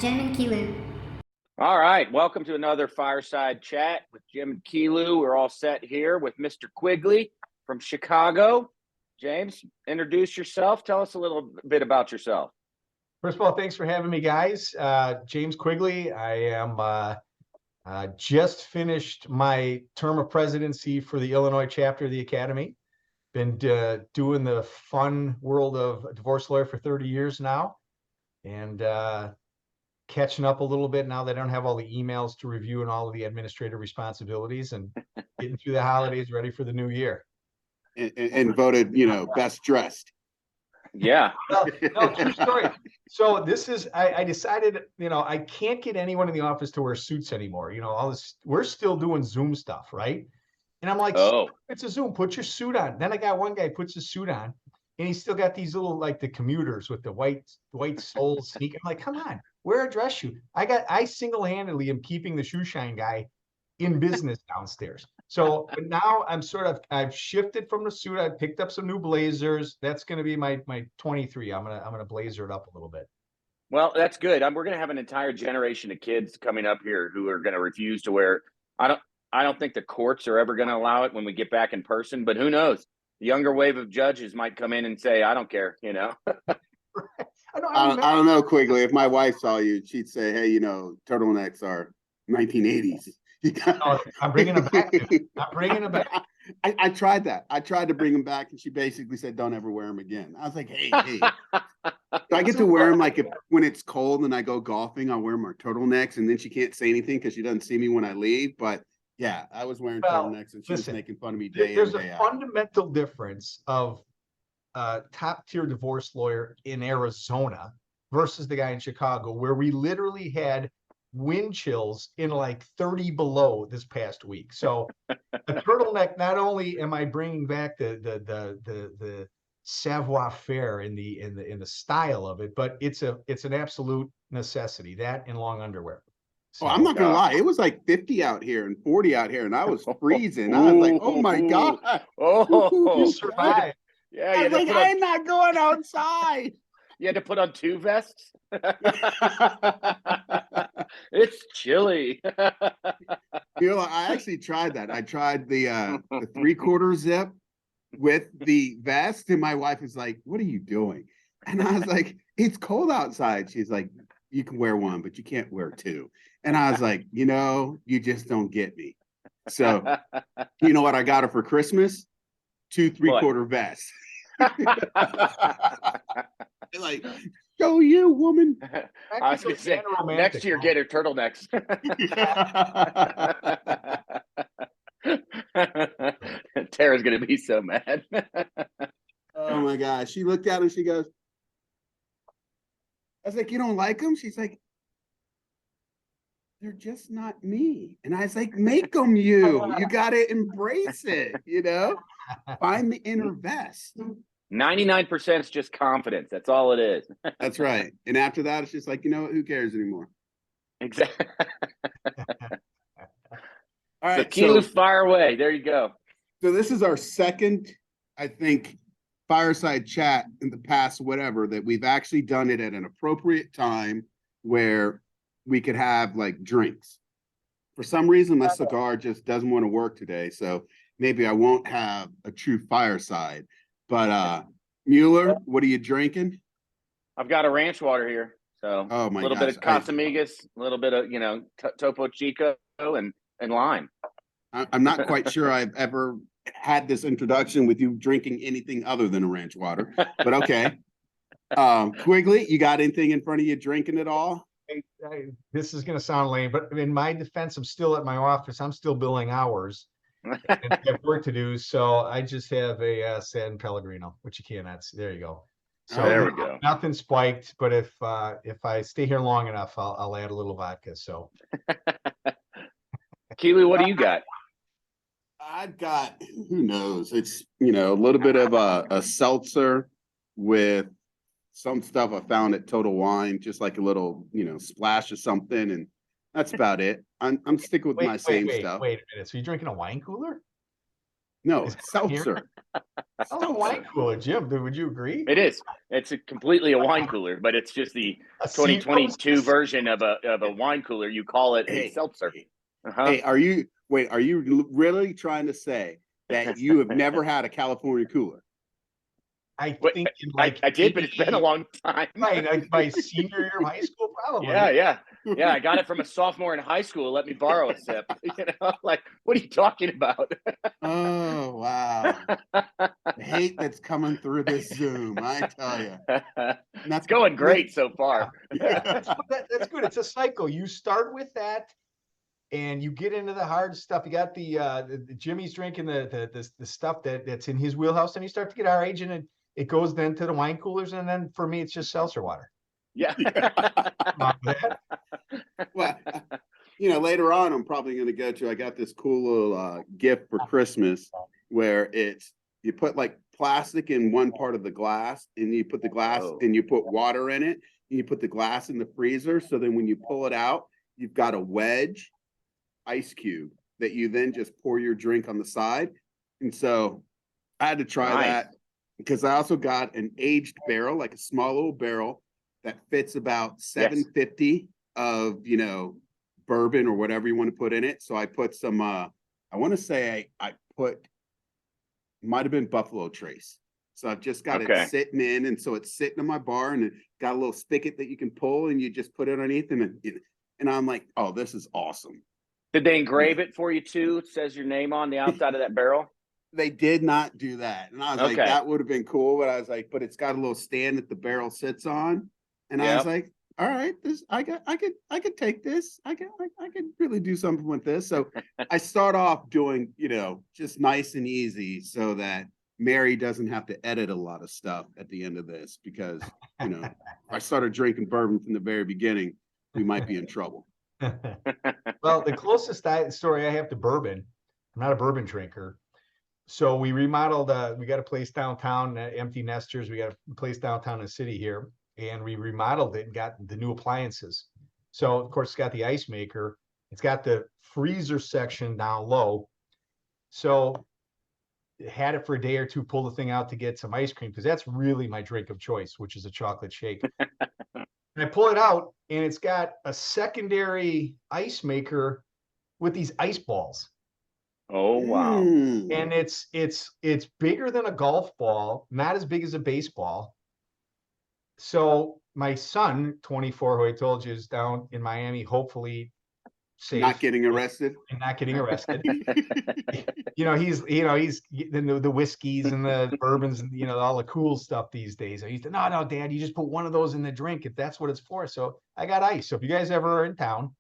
Jim and Kiilu. All right, welcome to another Fireside Chat with Jim and Kiilu. We're all set here with Mr. Quigley from Chicago. James, introduce yourself. Tell us a little bit about yourself. First of all, thanks for having me, guys. James Quigley. I am just finished my term of presidency for the Illinois chapter of the Academy. Been doing the fun world of a divorce lawyer for 30 years now, and catching up a little bit now that I don't have all the emails to review and all of the administrative responsibilities, and getting through the holidays, ready for the new year. And voted, best dressed. Yeah. No, true story. So this is, I decided, I can't get anyone in the office to wear suits anymore. All this, we're still doing Zoom stuff, right? And I'm like, oh, it's a Zoom, put your suit on. Then I got one guy puts his suit on, and he's still got these little, like the commuters with the white sole sneaker. I'm like, come on, wear a dress shoe. I single-handedly am keeping the shoe shine guy in business downstairs. So now I've shifted from the suit. I picked up some new blazers. That's going to be my 23. I'm gonna blazer it up a little bit. Well, that's good. We're going to have an entire generation of kids coming up here who are going to refuse to wear. I don't think the courts are ever going to allow it when we get back in person, but who knows? The younger wave of judges might come in and say, I don't care, I don't know, Quigley. If my wife saw you, she'd say, hey, turtlenecks are 1980s. I'm bringing them back. I'm bringing them back. I tried that. I tried to bring them back, and she basically said, don't ever wear them again. I was like, hey. So I get to wear them when it's cold and I go golfing, I'll wear my turtlenecks, and then she can't say anything because she doesn't see me when I leave. But yeah, I was wearing turtlenecks, and she was making fun of me day in, day out. There's a fundamental difference of a top-tier divorce lawyer in Arizona versus the guy in Chicago, where we literally had wind chills in like 30 below this past week. So a turtleneck, not only am I bringing back the savoir-faire in the style of it, but it's an absolute necessity, that and long underwear. So, I'm not gonna lie, it was like 50 out here and 40 out here, and I was freezing. I was like, oh my God. You survived. Yeah, I was like, I'm not going outside. You had to put on two vests. It's chilly. I actually tried that. I tried the 3/4 zip with the vest, and my wife is like, what are you doing? And I was like, it's cold outside. She's like, you can wear one, but you can't wear two. And I was like, you just don't get me. So you know what I got her for Christmas? 2 3/4 vests. Like, show you, woman. I was going to say, next year, get her turtlenecks. Tara's going to be so mad. Oh my gosh. She looked at him, she goes, I was like, you don't like them? She's like, they're just not me. And I was like, make them you. You got to embrace it, Find the inner vest. 99% is just confidence. That's all it is. That's right. And after that, it's just like, who cares anymore? Exactly. All right. So Kiilu, fire away. There you go. So this is our second, I think, Fireside Chat in the past, whatever, that we've actually done it at an appropriate time where we could have like drinks. For some reason, my cigar just doesn't want to work today. So maybe I won't have a true fireside. But Mueller, what are you drinking? I've got a ranch water here. So a little bit of Casamigos, a little bit of, Topo Chico and lime. I'm not quite sure I've ever had this introduction with you drinking anything other than a ranch water, but okay. Quigley, you got anything in front of you drinking at all? This is going to sound lame, but in my defense, I'm still at my office. I'm still billing hours. And I have work to do, so I just have a San Pellegrino, which you cannot see. There you go. So there we go. Nothing spiked, but if I stay here long enough, I'll add a little vodka. So, Kiilu, what do you got? I've got, who knows? It's a little bit of a seltzer with some stuff I found at Total Wine, just like a little splash of something, and that's about it. I'm sticking with my same stuff. Wait a minute. So you're drinking a wine cooler? No, Is it's that what I'm hearing? seltzer. Oh, wine Seltzer. cooler, Jim. Would you agree? It is. It's completely a wine cooler, but it's just the See, 2022 version of a wine cooler. You call it a seltzer. Hey, are you really trying to say that you have never had a California cooler? I Wait, think in like I did, but it's been a long time. right, like my senior year of high school, probably. Yeah. I got it from a sophomore in high school. Let me borrow a sip. Like, what are you talking about? Oh, wow. The hate that's coming through this Zoom, I tell you. It's going great so far. Yeah, that's good. It's a cycle. You start with that, and you get into the hard stuff. You got the Jimmy's drinking the stuff that's in his wheelhouse, and you start to get our age, and it goes then to the wine coolers, and then for me, it's just seltzer water. Yeah. Well, later on, I'm probably going to go to, I got this cool little gift for Christmas where you put like plastic in one part of the glass, and you put the glass and you put water in it, and you put the glass in the freezer. So then when you pull it out, you've got a wedge ice cube that you then just pour your drink on the side. And so I had to try that because I also got an aged barrel, like a small little barrel that fits about 750 of, bourbon or whatever you want to put in it. So I put some, I want to say I put, might have been Buffalo Trace. So I've just got it sitting in. And so it's sitting in my bar, and it got a little spigot that you can pull, and you just put it underneath. And I'm like, oh, this is awesome. Did they engrave it for you too? It says your name on the outside of that barrel? They did not do that. And I was like, that would have been cool. But I was like, but it's got a little stand that the barrel sits on. And I was like, all right, I could take this. I could really do something with this. So I start off doing, just nice and easy so that Mary doesn't have to edit a lot of stuff at the end of this, because, if I started drinking bourbon from the very beginning, we might be in trouble. Well, the closest story I have to bourbon, I'm not a bourbon drinker. So we remodeled, we got a place downtown, Empty Nesters. We got a place downtown in the city here, and we remodeled it and got the new appliances. So of course it's got the ice maker. It's got the freezer section down low. So had it for a day or two, pull the thing out to get some ice cream, because that's really my drink of choice, which is a chocolate shake. And I pull it out, and it's got a secondary ice maker with these ice balls. Oh, wow. And it's bigger than a golf ball, not as big as a baseball. So my son, 24, who I told you is down in Miami, hopefully safe, not getting arrested. He's the whiskeys and the bourbons and all the cool stuff these days. I used to, no, Dad, you just put one of those in the drink if that's what it's for. So I got ice. So if you guys ever are in town,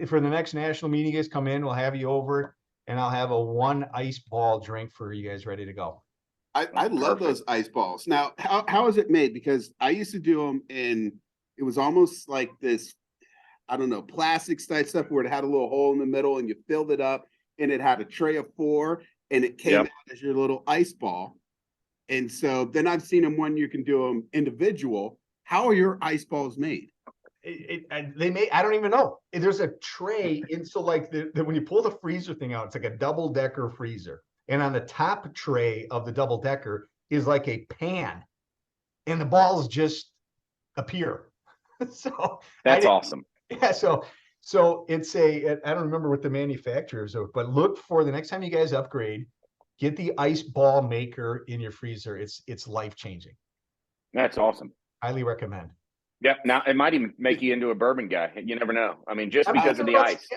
for the next national meeting, you guys come in, we'll have you over, and I'll have a 1 ice ball drink for you guys ready to go. I love those ice balls. Now, how is it made? Because I used to do them, and it was almost like this, I don't know, plastic type stuff where it had a little hole in the middle, and you filled it up, and it had a tray of 4, and it came out as your little ice ball. And so then I've seen them when you can do them individual. How are your ice balls made? I don't even know. There's a tray, and so like when you pull the freezer thing out, it's like a double-decker freezer. And on the top tray of the double decker is like a pan, and the balls just appear. So that's awesome. Yeah. So it's I don't remember what the manufacturers are, but look for the next time you guys upgrade, get the ice ball maker in your freezer. It's life-changing. That's awesome. Highly recommend. Yep. Now it might even make you into a bourbon guy. You never know. I mean, just because of the ice.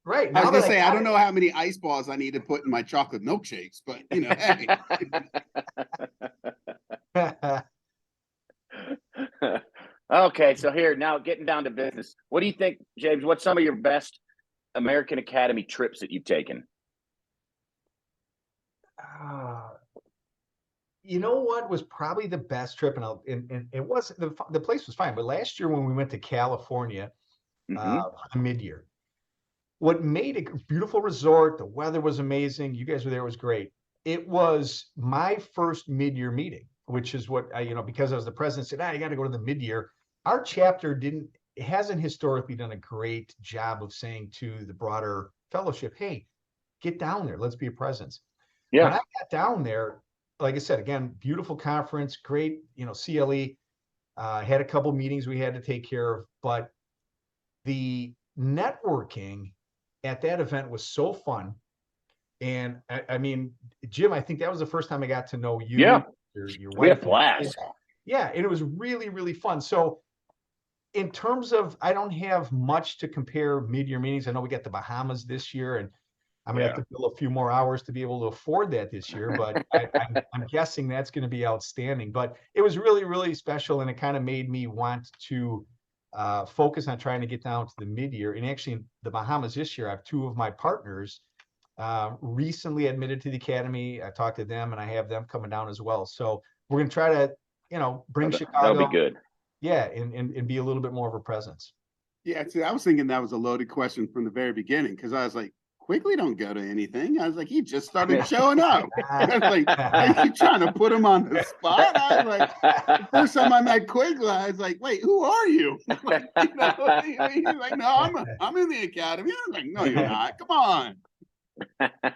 Right. I was going to say, I don't know how many ice balls I need to put in my chocolate milkshakes, but, hey. Okay, so here, now getting down to business. What do you think, James? What's some of your best American Academy trips that you've taken? You know what was probably the best trip, and it was the place was fine, but last year when we went to California, mid-year, what made it a beautiful resort, the weather was amazing, you guys were there, it was great. It was my first mid-year meeting, which is what because I was the president, said, you got to go to the mid-year. Our chapter hasn't historically done a great job of saying to the broader fellowship, hey, get down there, let's be a presence. When I got down there, like I said, again, beautiful conference, great, CLE, had a couple meetings we had to take care of, but the networking at that event was so fun. And I mean, Jim, I think that was the first time I got to know you, Yeah. your We had wife. a blast. Yeah, and it was really, really fun. So in terms of, I don't have much to compare mid-year meetings. I know we got the Bahamas this year, and I'm gonna have to bill a few more hours to be able to afford that this year, but I'm guessing that's going to be outstanding. But it was really, really special, and it kind of made me want to focus on trying to get down to the mid-year. And actually, in the Bahamas this year, I have two of my partners recently admitted to the academy. I talked to them, and I have them coming down as well. So we're going to try to, bring Chicago. That'll be good. Yeah, and be a little bit more of a presence. Yeah, see, I was thinking that was a loaded question from the very beginning, because I was like, Quigley don't go to anything. I was like, he just started showing up. I was like, are you trying to put him on the spot? I was like, the first time I met Quigley, I was like, wait, who are you? He's like, no, I'm in the academy. I was like, no, you're not. Come on.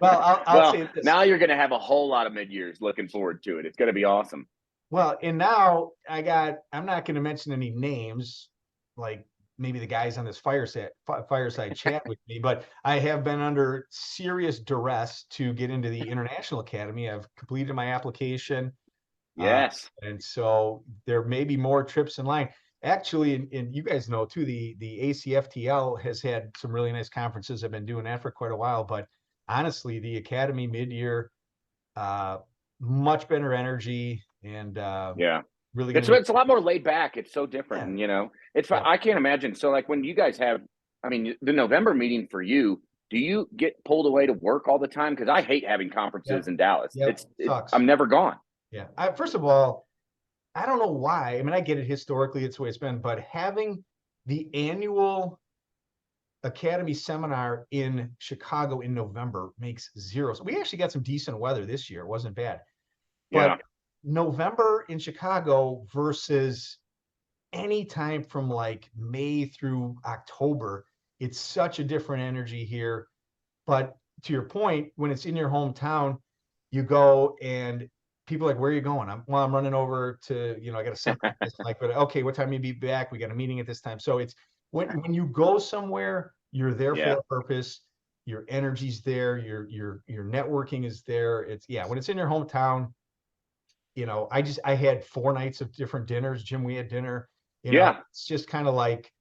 Well, I'll say this. Now you're going to have a whole lot of mid-years looking forward to it. It's going to be awesome. Well, and now I'm not going to mention any names, like maybe the guys on this fireside chat with me, but I have been under serious duress to get into the International Academy. I've completed my application. Yes. And so there may be more trips in line. Actually, and you guys know too, the ACFTL has had some really nice conferences. I've been doing that for quite a while, but honestly, the Academy mid-year, much better energy, and really it's a lot more laid back. It's so different. And, I can't imagine. So like when you guys have, I mean, the November meeting for you, do you get pulled away to work all the time? Because I hate having conferences in Dallas. It sucks. I'm never gone. Yeah. First of all, I don't know why. I mean, I get it historically, it's the way it's been, but having the annual Academy seminar in Chicago in November makes zero. So we actually got some decent weather this year. It wasn't bad. But November in Chicago versus any time from like May through October, it's such a different energy here. But to your point, when it's in your hometown, you go and people are like, where are you going? I'm running over to, I got a seminar. Like, but okay, what time you be back? We got a meeting at this time. So it's when you go somewhere, you're there for a purpose. Your energy's there. Your networking is there. It's when it's in your hometown. I had 4 nights of different dinners. Jim, we had dinner. It's just kind of like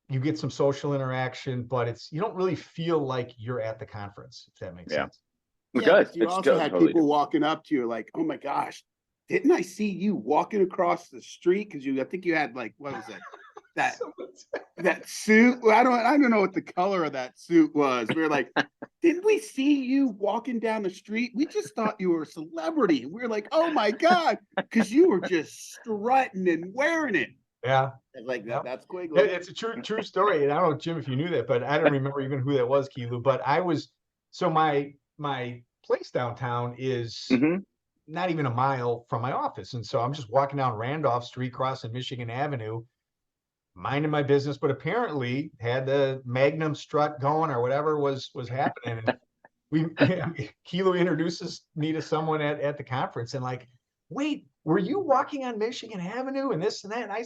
you get some social interaction, but you don't really feel like you're at the conference, if that makes sense. Because you also had people walking up to you like, oh my gosh, didn't I see you walking across the street? Because I think you had like, what was it? That suit. Well, I don't know what the color of that suit was. We were like, didn't we see you walking down the street? We just thought you were a celebrity. We were like, oh my God, because you were just strutting and wearing it. Yeah. Like that's Quigley. It's a true story. And I don't know, Jim, if you knew that, but I don't remember even who that was, Kiilu. But my place downtown is not even a mile from my office. And so I'm just walking down Randolph Street, crossing Michigan Avenue, minding my business, but apparently had the Magnum strut going or whatever was happening. And Kiilu introduces me to someone at the conference and like, wait, were you walking on Michigan Avenue and this and that? And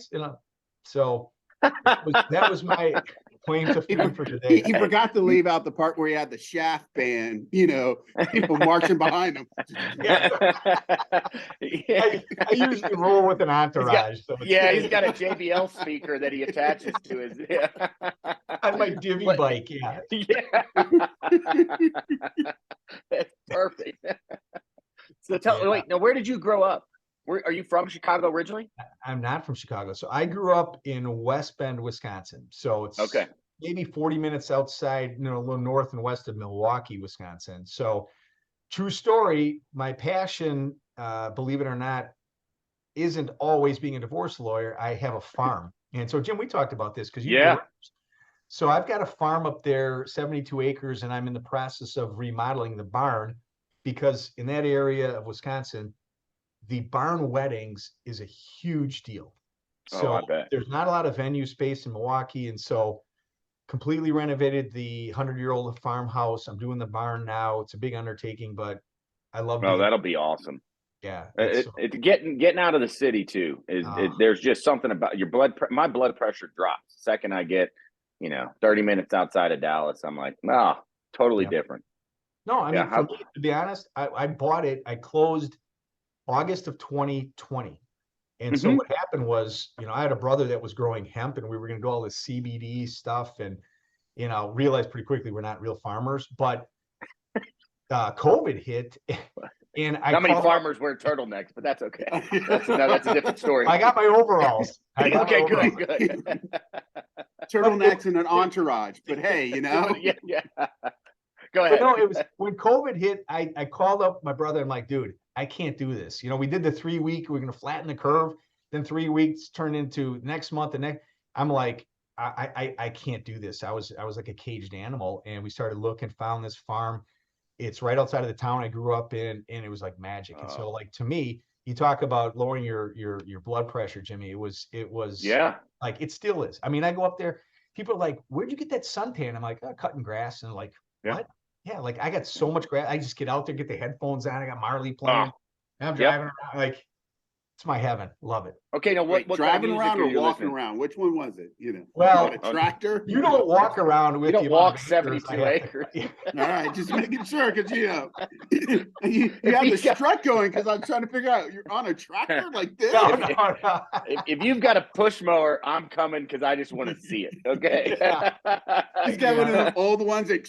so that was my claim to fame for today. He forgot to leave out the part where he had the shaft band, people marching behind him. I usually roll with an entourage. He's got a JBL speaker that he attaches to his on my divvy bike. That's perfect. So wait, now where did you grow up? Are you from Chicago originally? I'm not from Chicago. So I grew up in West Bend, Wisconsin. So it's maybe 40 minutes outside, a little north and west of Milwaukee, Wisconsin. So true story, my passion, believe it or not, isn't always being a divorce lawyer. I have a farm. And so, Jim, we talked about this because so I've got a farm up there, 72 acres, and I'm in the process of remodeling the barn because in that area of Wisconsin, the barn weddings is a huge deal. So there's not a lot of venue space in Milwaukee. And so completely renovated the 100-year-old farmhouse. I'm doing the barn now. It's a big undertaking, but I love Oh, being, that'll be awesome. yeah. It's getting out of the city too. There's just something about your my blood pressure drops the second I get, 30 minutes outside of Dallas. I'm like, totally different. No, I mean, Yeah, for me, to be honest, I bought it. I closed August of 2020. And so what happened was, I had a brother that was growing hemp, and we were going to do all this CBD stuff, and realized pretty quickly we're not real farmers. But COVID hit, and Not many farmers wear turtlenecks, but that's okay. That's a different story. I got my overalls. Okay, good. Turtlenecks and an entourage, but hey, Yeah. Go ahead. But no, it was when COVID hit. I called up my brother. I'm like, dude, I can't do this. We did the 3 week. We're going to flatten the curve. Then 3 weeks turned into next month. And next, I'm like, I can't do this. I was like a caged animal. And we started looking, found this farm. It's right outside of the town I grew up in, and it was like magic. And so, like, to me, you talk about lowering your blood pressure, Jimmy. It was like, it still is. I mean, I go up there. People are like, "Where'd you get that suntan?" I'm like, cutting grass. And like, what? Yeah, like I got so much grass. I just get out there, get the headphones on. I got Marley playing. And I'm driving around. Like, it's my heaven. Love it. Okay, now what driving kind of around or walking listening? around? Which one was it? Well, a tractor. You don't walk around with. You don't walk 72 acres. All right, just making sure, because you have the strut going. Because I'm trying to figure out, you're on a tractor like this. No. If you've got a push mower, I'm coming because I just want to see it. Okay. He's got one of the old ones that.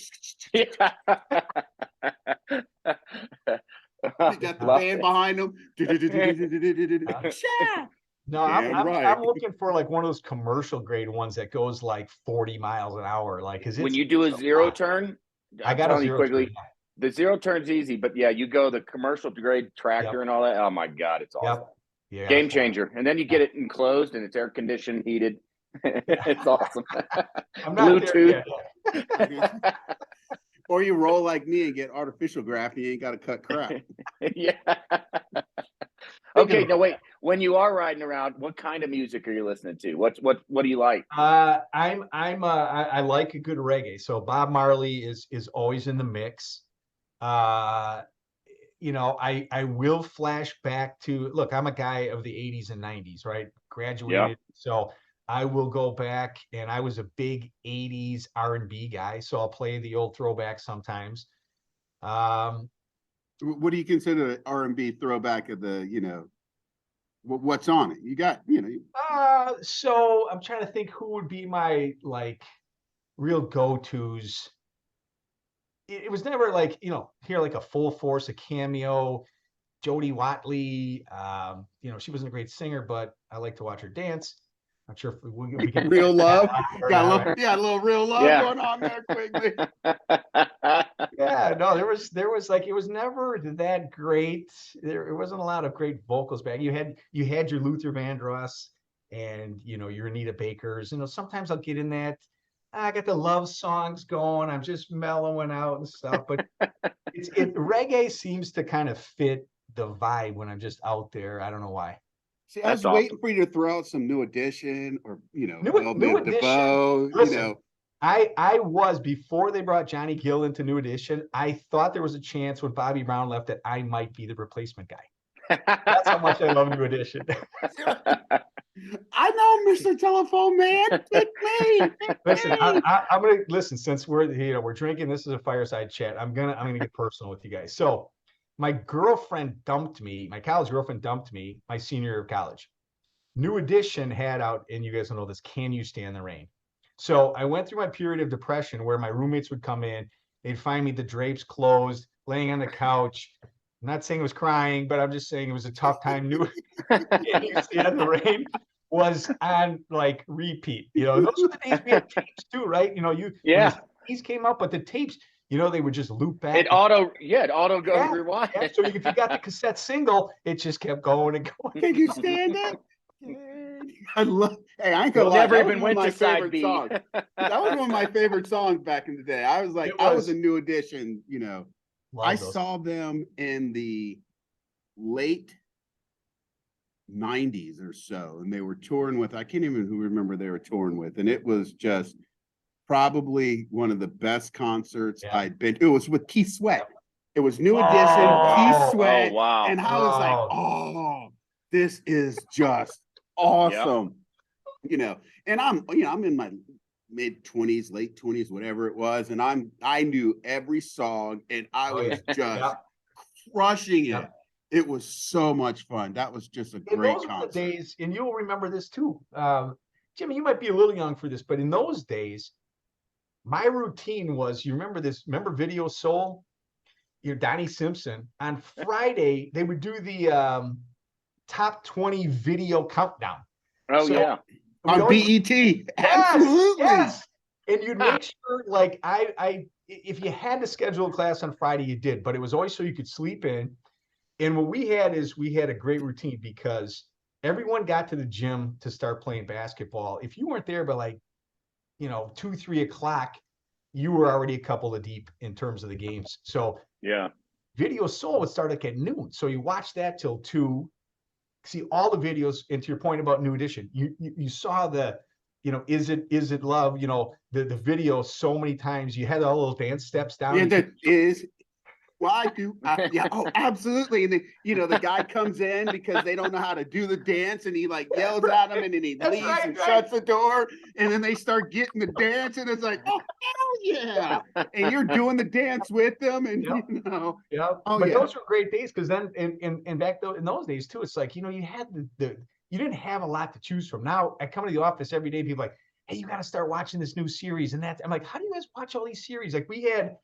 He got the band behind him. No, I'm looking for like one of those commercial grade ones that goes like 40 miles an hour. Like, when you do a zero turn, I got a zero Quigley, turn. the zero turn's easy, but yeah, you go the commercial grade tractor and all that. Oh my God, it's awesome. Yeah, game changer. And then you get it enclosed and it's air conditioned, heated. It's awesome. I'm not Bluetooth. Or you roll like me and get artificial graft, and you ain't got to cut crap. Yeah. Okay, now wait. When you are riding around, what kind of music are you listening to? What do you like? I like a good reggae. So Bob Marley is always in the mix. I will flash back to, look, I'm a guy of the 80s and 90s, right? Graduated. So I will go back, and I was a big 80s R&B guy. So I'll play the old throwback sometimes. What do you consider an R&B throwback of the, what's on it? You got, So I'm trying to think who would be my like real go-tos. It was never like, hear like a Full Force, a Cameo, Jody Watley. She wasn't a great singer, but I like to watch her dance. Not sure if we can real love. Got a little real love going on there, Quigley. Yeah, no, there was like, it was never that great. There wasn't a lot of great vocals back. You had your Luther Vandross and your Anita Bakers. Sometimes I'll get in that. I got the love songs going. I'm just mellowing out and stuff. But reggae seems to kind of fit the vibe when I'm just out there. I don't know why. See, I was waiting for you to throw out some New Edition or, New Edition. Listen, I was, before they brought Johnny Gill into New Edition, I thought there was a chance when Bobby Brown left that I might be the replacement guy. That's how much I love New Edition. I know, Mr. Telephone Man. Pick me. Listen, I'm gonna listen, since we're drinking. This is a fireside chat. I'm gonna get personal with you guys. So my girlfriend dumped me. My college girlfriend dumped me my senior year of college. New Edition had out, and you guys don't know this, Can You Stand the Rain? So I went through my period of depression where my roommates would come in. They'd find me the drapes closed, laying on the couch. I'm not saying I was crying, but I'm just saying it was a tough time. Can You Stand the Rain was on like repeat. Those were the days we had tapes too, right? These came out, but the tapes, they would just loop back. It auto go rewind. Yeah. So if you got the cassette single, it just kept going and going. Can you stand it? I ain't gonna lie. Never even went to side B. That was one of my favorite songs back in the day. I was a New Edition. I saw them in the late 90s or so, and they were touring with, I can't even remember they were touring with, and it was just probably one of the best concerts I'd been. It was with Keith Sweat. It was New Edition, Oh. Keith Sweat, Oh, wow. and I was like, oh, this is just awesome. You know, and I'm in my mid-20s, late 20s, whatever it was, and I knew every song, and I was just crushing it. It was so much fun. That was just a great those concert. were the days, and you'll remember this too. Jimmy, you might be a little young for this, but in those days, my routine was, you remember this, remember Video Soul? Donnie Simpson. On Friday, they would do the top 20 video countdown. Oh, So yeah. On BET. Absolutely. Yes. And you'd make sure, like, if you had to schedule a class on Friday, you did, but it was always so you could sleep in. And what we had is we had a great routine because everyone got to the gym to start playing basketball. If you weren't there by like, 2, 3 o'clock, you were already a couple of deep in terms of the games. So Yeah. Video Soul would start like at noon. So you watch that till 2, see all the videos. And to your point about New Edition, you saw the, is it love, the video so many times. You had all those dance steps down. Yeah, that is. Well, I do. Yeah. Oh, absolutely. And then, the guy comes in because they don't know how to do the dance, and he like yells at him, and then he leaves and shuts the door, and then they start getting the dance, and it's like, oh hell yeah! And you're doing the dance with them, and Yeah. Oh, but yeah. those were great days because then, and back in those days too, it's like, you had you didn't have a lot to choose from. Now I come to the office every day, people are like, hey, you got to start watching this new series, and I'm like, how do you guys watch all these series? Like we had.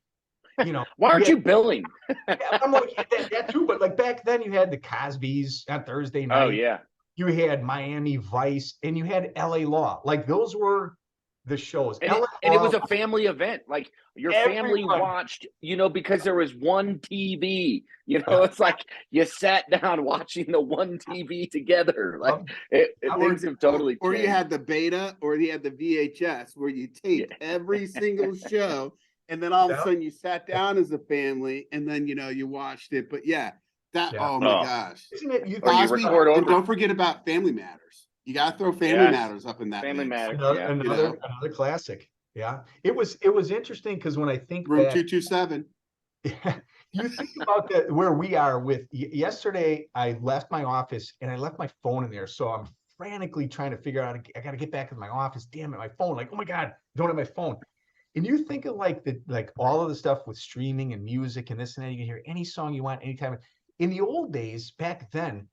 Why aren't you billing? I'm like that too, but like back then you had the Cosbys on Thursday night. Oh, yeah. You had Miami Vice and you had LA Law. Like those were the shows. And it was a family event. Like your family watched, because there was one TV. It's like you sat down watching the one TV together. Like things have totally changed. Or you had the beta, or you had the VHS where you taped every single show. And then all of a sudden you sat down as a family, and then you watched it. But oh my gosh. Isn't it? You record over. And don't forget about Family Matters. You gotta throw Family Matters up in that. Family Matters. Another classic. Yeah. It was interesting because when I think Room back, 227. you think about where we are with yesterday, I left my office and I left my phone in there. So I'm frantically trying to figure out, I got to get back to my office. Damn it, my phone. Like, oh my God, I don't have my phone. And you think of like all of the stuff with streaming and music and this and that, you can hear any song you want anytime. In the old days, back then,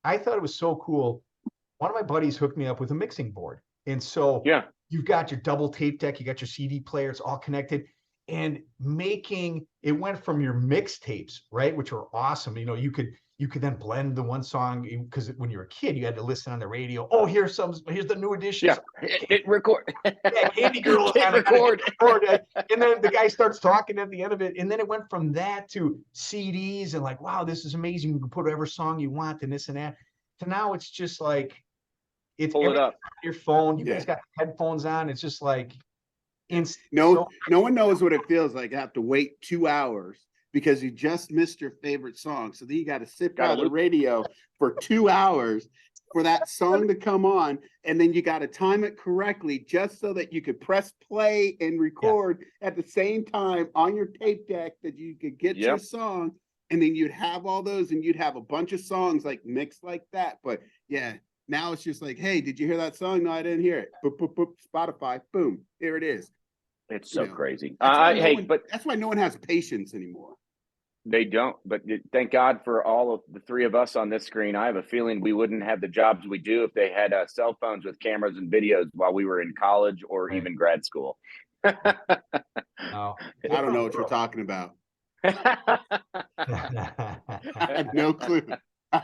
I thought it was so cool. One of my buddies hooked me up with a mixing board. And so you've got your double tape deck, you got your CD player, it's all connected. And it went from your mixtapes, right, which were awesome. You could then blend the one song because when you were a kid, you had to listen on the radio. Oh, here's the New Edition. Yeah, hit record. Candy Girl. Hit record. And then the guy starts talking at the end of it. And then it went from that to CDs and like, wow, this is amazing. You can put whatever song you want and this and that. To now it's just like, it's pull it up on your phone. You guys got headphones on. It's just like, no one knows what it feels like. I have to wait 2 hours because you just missed your favorite song. So then you got to sit by the radio for 2 hours for that song to come on. And then you got to time it correctly just so that you could press play and record at the same time on your tape deck that you could get your song. And then you'd have all those and you'd have a bunch of songs like mixed like that. But now it's just like, hey, did you hear that song? No, I didn't hear it. Boop, boop, boop, Spotify, boom, here it is. It's so crazy. But that's why no one has patience anymore. They don't. But thank God for all of the three of us on this screen. I have a feeling we wouldn't have the jobs we do if they had cell phones with cameras and videos while we were in college or even grad school. No. I don't know what you're talking about. I have no clue.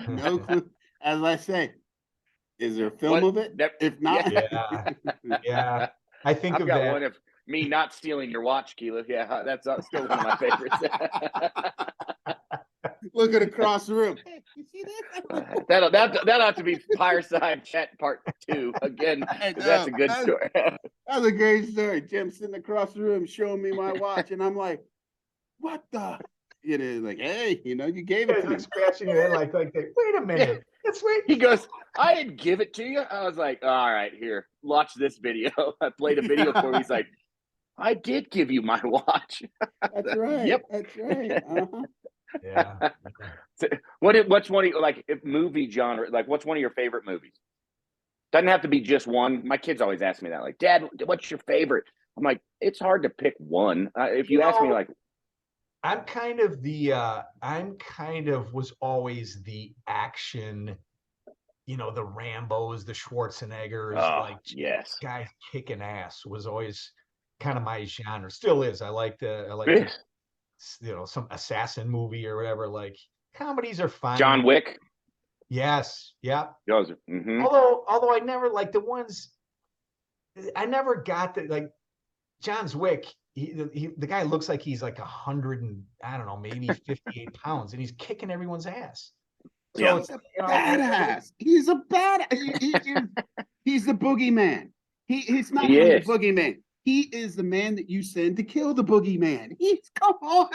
No clue. As I say, is there a film of it? If not, I think I've got one of me not stealing your watch, Kiilu. Yeah, that's still one of my favorites. Looking across the room. Hey, you see that? That'll have to be Fireside Chat Part 2 again. That's a good story. That's a great story. Jim sitting across the room showing me my watch, and I'm like, "What the?" Like, hey, you gave it to me. Scratching your head like wait a minute. That's right. He goes, I didn't give it to you. I was like, all right, here, watch this video. I played a video for him. He's like, I did give you my watch. That's right. Yep. That's right. Uh-huh. Yeah. So, what's one of your, like, if movie genre, like what's one of your favorite movies? Doesn't have to be just one. My kids always ask me that, like, Dad, what's your favorite? I'm like, it's hard to pick one. If you ask me, like, I'm kind of was always the action, the Rambos, the Schwarzeneggers, like yes. guys kicking ass was always kind of my genre. Still is. I like some assassin movie or whatever. Like comedies are fine. John Wick. Yes. Yeah. Those. Mm-hmm. Although I never like the ones. I never got the like John's Wick. The guy looks like he's like 100 and I don't know, maybe 58 pounds, and he's kicking everyone's ass. So Yeah. it's Badass. He's a badass. He's the boogeyman. He's not He really is. the boogeyman. He is the man that you send to kill the boogeyman. Come on,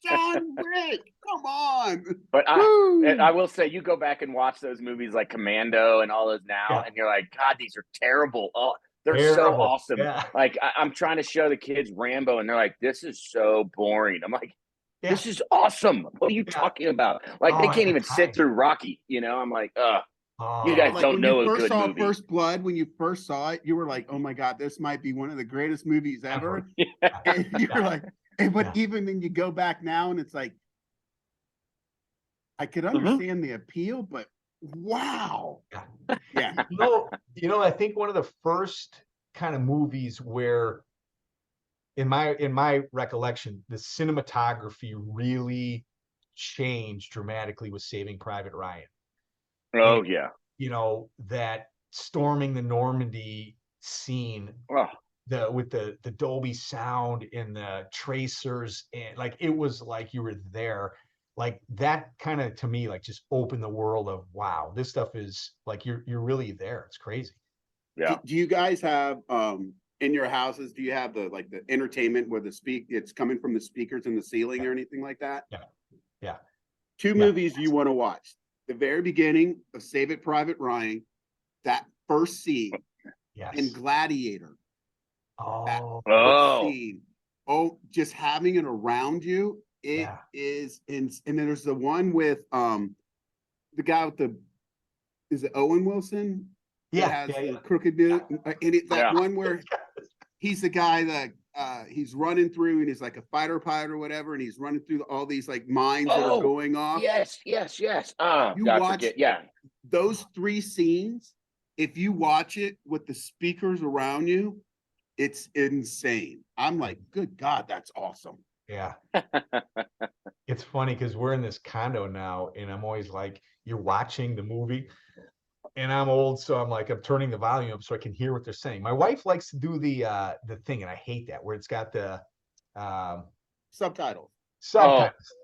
John Wick. Come on. But Woo! I will say, you go back and watch those movies like Commando and all those now, and you're like, God, these are terrible. Oh, they're so Terrible. awesome. Yeah. Like I'm trying to show the kids Rambo, and they're like, this is so boring. I'm like, this is awesome. What are you talking about? Like they can't even sit through Rocky. I'm like, you guys like don't when know you a first good saw movie. First Blood, when you first saw it, you were like, oh my God, this might be one of the greatest movies ever. Yeah. And you were like, but even then you go back now and it's like, I could understand the appeal, but wow. Yeah. I think one of the first kind of movies where in my recollection, the cinematography really changed dramatically was Saving Private Ryan. Oh, and, yeah. That storming the Normandy scene with the Dolby sound and the tracers, and like it was like you were there. Like that kind of, to me, like just opened the world of, wow, this stuff is like you're really there. It's crazy. Yeah. Do you guys have in your houses, do you have the entertainment where it's coming from the speakers in the ceiling or anything like that? Yeah. Two movies you want to watch. The very beginning of Save It Private Ryan, that first scene, and Gladiator. That first scene. Just having it around you, it is and then there's the one with the guy with is it Owen Wilson? The crooked dude. And one where he's the guy that he's running through and he's like a fighter pilot or whatever, and he's running through all these like mines that are going off. Yes. Those three scenes, if you watch it with the speakers around you, it's insane. I'm like, good God, that's awesome. Yeah. It's funny because we're in this condo now, and I'm always like, you're watching the movie, and I'm old, so I'm like, I'm turning the volume up so I can hear what they're saying. My wife likes to do the thing, and I hate that, where it's got the subtitles.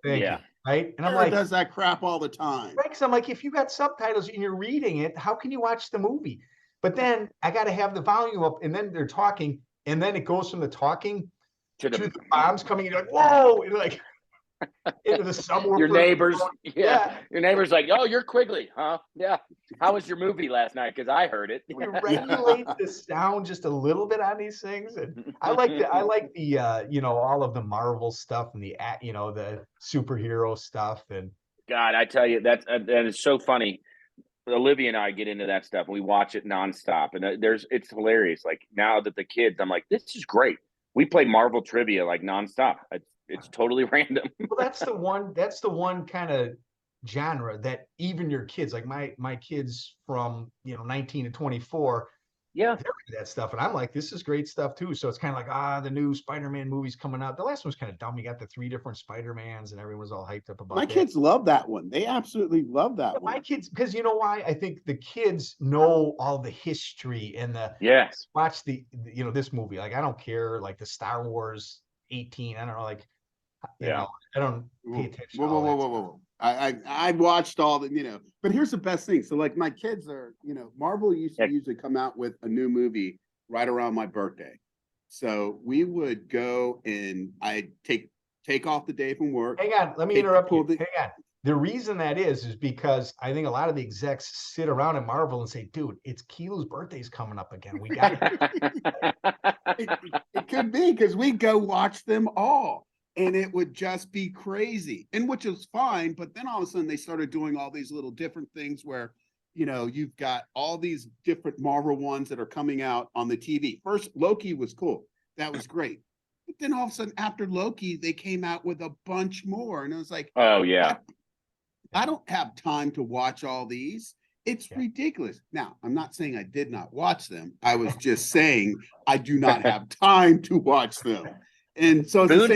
Thank you. Right? And I'm like, does that crap all the time. Right? Because I'm like, if you got subtitles and you're reading it, how can you watch the movie? But then I got to have the volume up, and then they're talking, and then it goes from the talking to the bombs coming in. You're like, whoa! And like into the subwoofer. Your neighbors, your neighbors like, oh, you're Quigley, huh? Yeah. How was your movie last night? Because I heard it. We regulate the sound just a little bit on these things, and I like the all of the Marvel stuff and the the superhero stuff. And God, I tell you, that is so funny. Olivia and I get into that stuff, and we watch it nonstop, and it's hilarious. Like now that the kids, I'm like, this is great. We play Marvel trivia like nonstop. It's totally random. Well, that's the one kind of genre that even your kids, like my kids from 19 to 24, they're into that stuff, and I'm like, this is great stuff too. So it's kind of like the new Spider-Man movie's coming out. The last one was kind of dumb. You got the 3 different Spider-Mans, and everyone was all hyped up about my kids love that one. They absolutely love that one. My kids, because you know why? I think the kids know all the history and watch the this movie. Like I don't care, like the Star Wars 18. I don't know, like I don't pay attention. Whoa. I watched all the, but here's the best thing. So like my kids are, Marvel used to usually come out with a new movie right around my birthday. So we would go and I'd take off the day from work. Hang on, let me interrupt you. Hang on. the reason that is because I think a lot of the execs sit around at Marvel and say, dude, it's Kiilu's birthday's coming up again. We got It could be because we go watch them all and it would just be crazy, and which is fine. But then all of a sudden they started doing all these little different things where, you've got all these different Marvel ones that are coming out on the TV. First, Loki was cool. That was great. But then all of a sudden after Loki, they came out with a bunch more. And it was like, oh yeah. I don't have time to watch all these. It's ridiculous. Now, I'm not saying I did not watch them. I was just saying I do not have time to watch them. And so it's the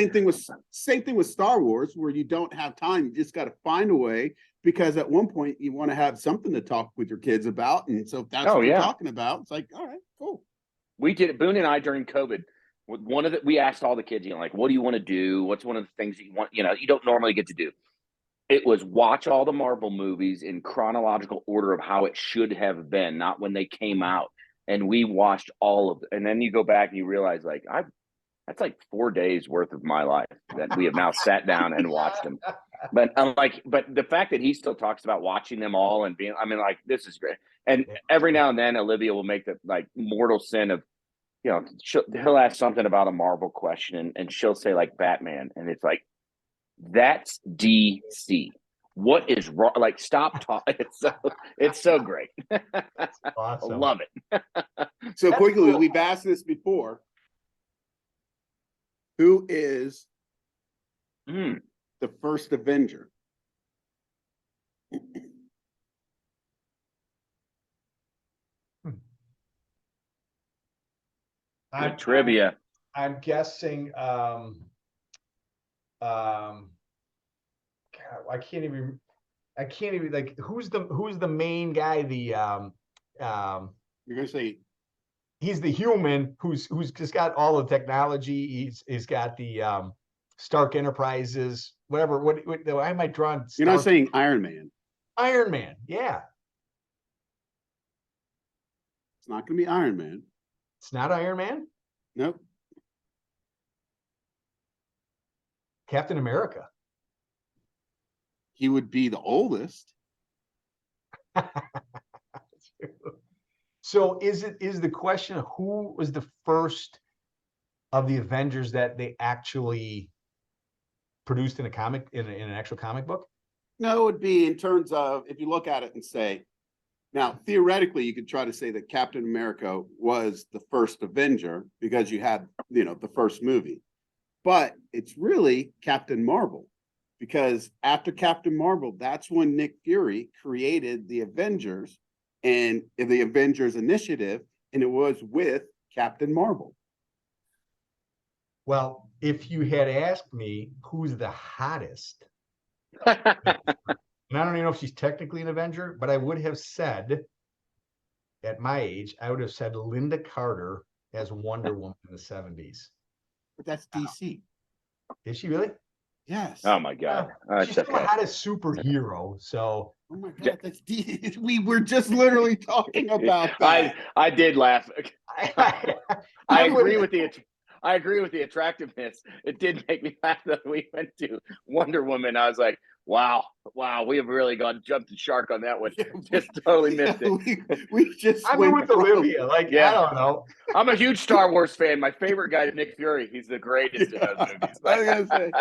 same thing with Star Wars, where you don't have time. You just got to find a way, because at one point you want to have something to talk with your kids about. And so if that's what you're talking about, it's like, all right, cool. We did it, Boone and I, during COVID. We asked all the kids, like, what do you want to do? What's one of the things that you want, you don't normally get to do? It was watch all the Marvel movies in chronological order of how it should have been, not when they came out. And we watched all of it. And then you go back and you realize, like, that's like 4 days worth of my life that we have now sat down and watched them. But the fact that he still talks about watching them all and being, this is great. And every now and then Olivia will make the mortal sin of, he'll ask something about a Marvel question and she'll say like Batman. And it's like, that's DC. What is wrong? Like, stop talking. It's so great. Awesome. I love it. So quickly, we've asked this before. Who is the first Avenger? Trivia. I'm guessing. God, I can't even like who's the main guy? You're gonna say he's the human who's just got all the technology. He's got the Stark Enterprises, whatever. What why am I drawing? You're not saying Iron Man. Iron Man, yeah. It's not gonna be Iron Man. It's not Iron Man? Nope. Captain America. He would be the oldest. So is the question, who was the first of the Avengers that they actually produced in an actual comic book? No, it would be in terms of, if you look at it and say, now theoretically you could try to say that Captain America was the first Avenger because you had, the first movie. But it's really Captain Marvel, because after Captain Marvel, that's when Nick Fury created the Avengers and the Avengers Initiative, and it was with Captain Marvel. Well, if you had asked me who's the hottest, and I don't even know if she's technically an Avenger, but I would have said, at my age, I would have said Linda Carter as Wonder Woman in the 70s. But that's DC. Is she really? Yes. Oh my God. She's still the hottest superhero. So. Oh my God, that's DC. We were just literally talking about that. I did laugh. I agree with the attractiveness. It did make me laugh that we went to Wonder Woman. I was like, wow, we have really jumped the shark on that one. Just totally missed it. We just I'm with Olivia. I don't know. I'm a huge Star Wars fan. My favorite guy is Nick Fury. He's the greatest in those movies. I was gonna say.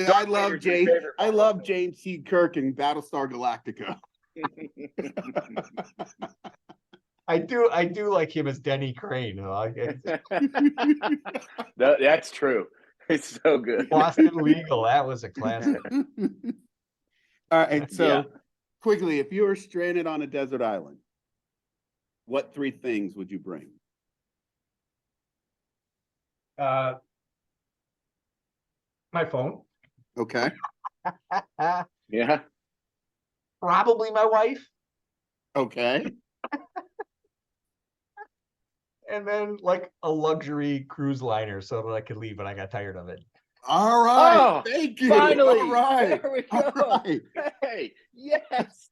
I love James C. Kirk in Battlestar Galactica. I do like him as Denny Crane. That's true. It's so good. Boston Legal, that was a classic. All right, so quickly, if you were stranded on a desert island, what 3 things would you bring? My phone. Okay. Yeah. Probably my wife. Okay. And then like a luxury cruise liner so that I could leave when I got tired of it. All right. Oh, thank you. Finally. All right. There we go. All right. Hey, yes.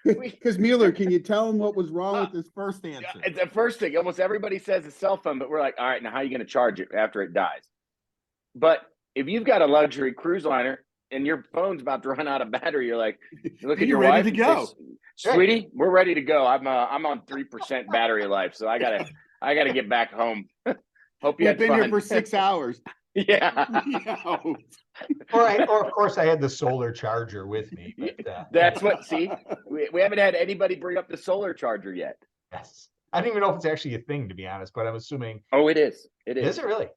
Because Mueller, can you tell him what was wrong with this first answer? It's the first thing. Almost everybody says a cell phone, but we're like, all right, now how are you going to charge it after it dies? But if you've got a luxury cruise liner and your phone's about to run out of battery, you're like, you look at You're your ready wife to and go. say, "Sweetie, we're ready to go. I'm on 3% battery life, so I gotta get back home. Hope you We've had been here fun." for 6 hours. Yeah. Or of course I had the solar charger with me, but That's what, see, we haven't had anybody bring up the solar charger yet. yes. I don't even know if it's actually a thing, to be honest, but I'm assuming. Oh, it is. It is. Is it really?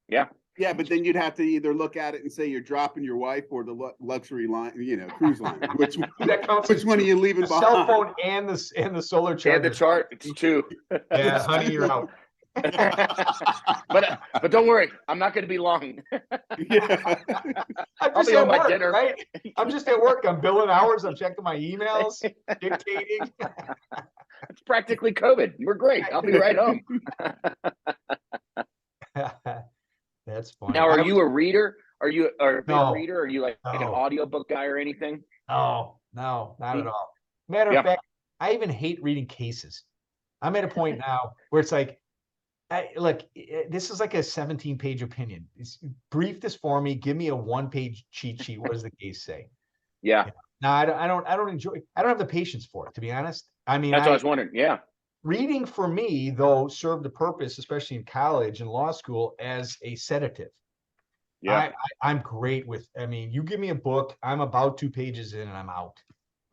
Yeah. Yeah, but then you'd have to either look at it and say you're dropping your wife or the luxury line, cruise line. Which That counts which as one are you leaving the behind? cell phone and the solar charger. And the chart, it's 2. Yeah, honey, you're out. But don't worry, I'm not going to be long. Yeah. I'm I'll just be on at my work, dinner. right? I'm just at work. I'm billing hours. I'm checking my emails, dictating. It's practically COVID. We're great. I'll be right home. That's funny. Now, are you a reader? Are you a big No. reader? Are you like an No. audiobook guy or anything? No, not at all. Matter Yeah. of fact, I even hate reading cases. I'm at a point now where it's like, look, this is like a 17-page opinion. Brief this for me. Give me a 1-page cheat sheet. What does the case say? Yeah. No, I don't have the patience for it, to be honest. I mean, That's what I was wondering. Yeah. reading for me, though, served a purpose, especially in college and law school, as a sedative. Yeah. I'm great with, I mean, you give me a book, I'm about 2 pages in and I'm out,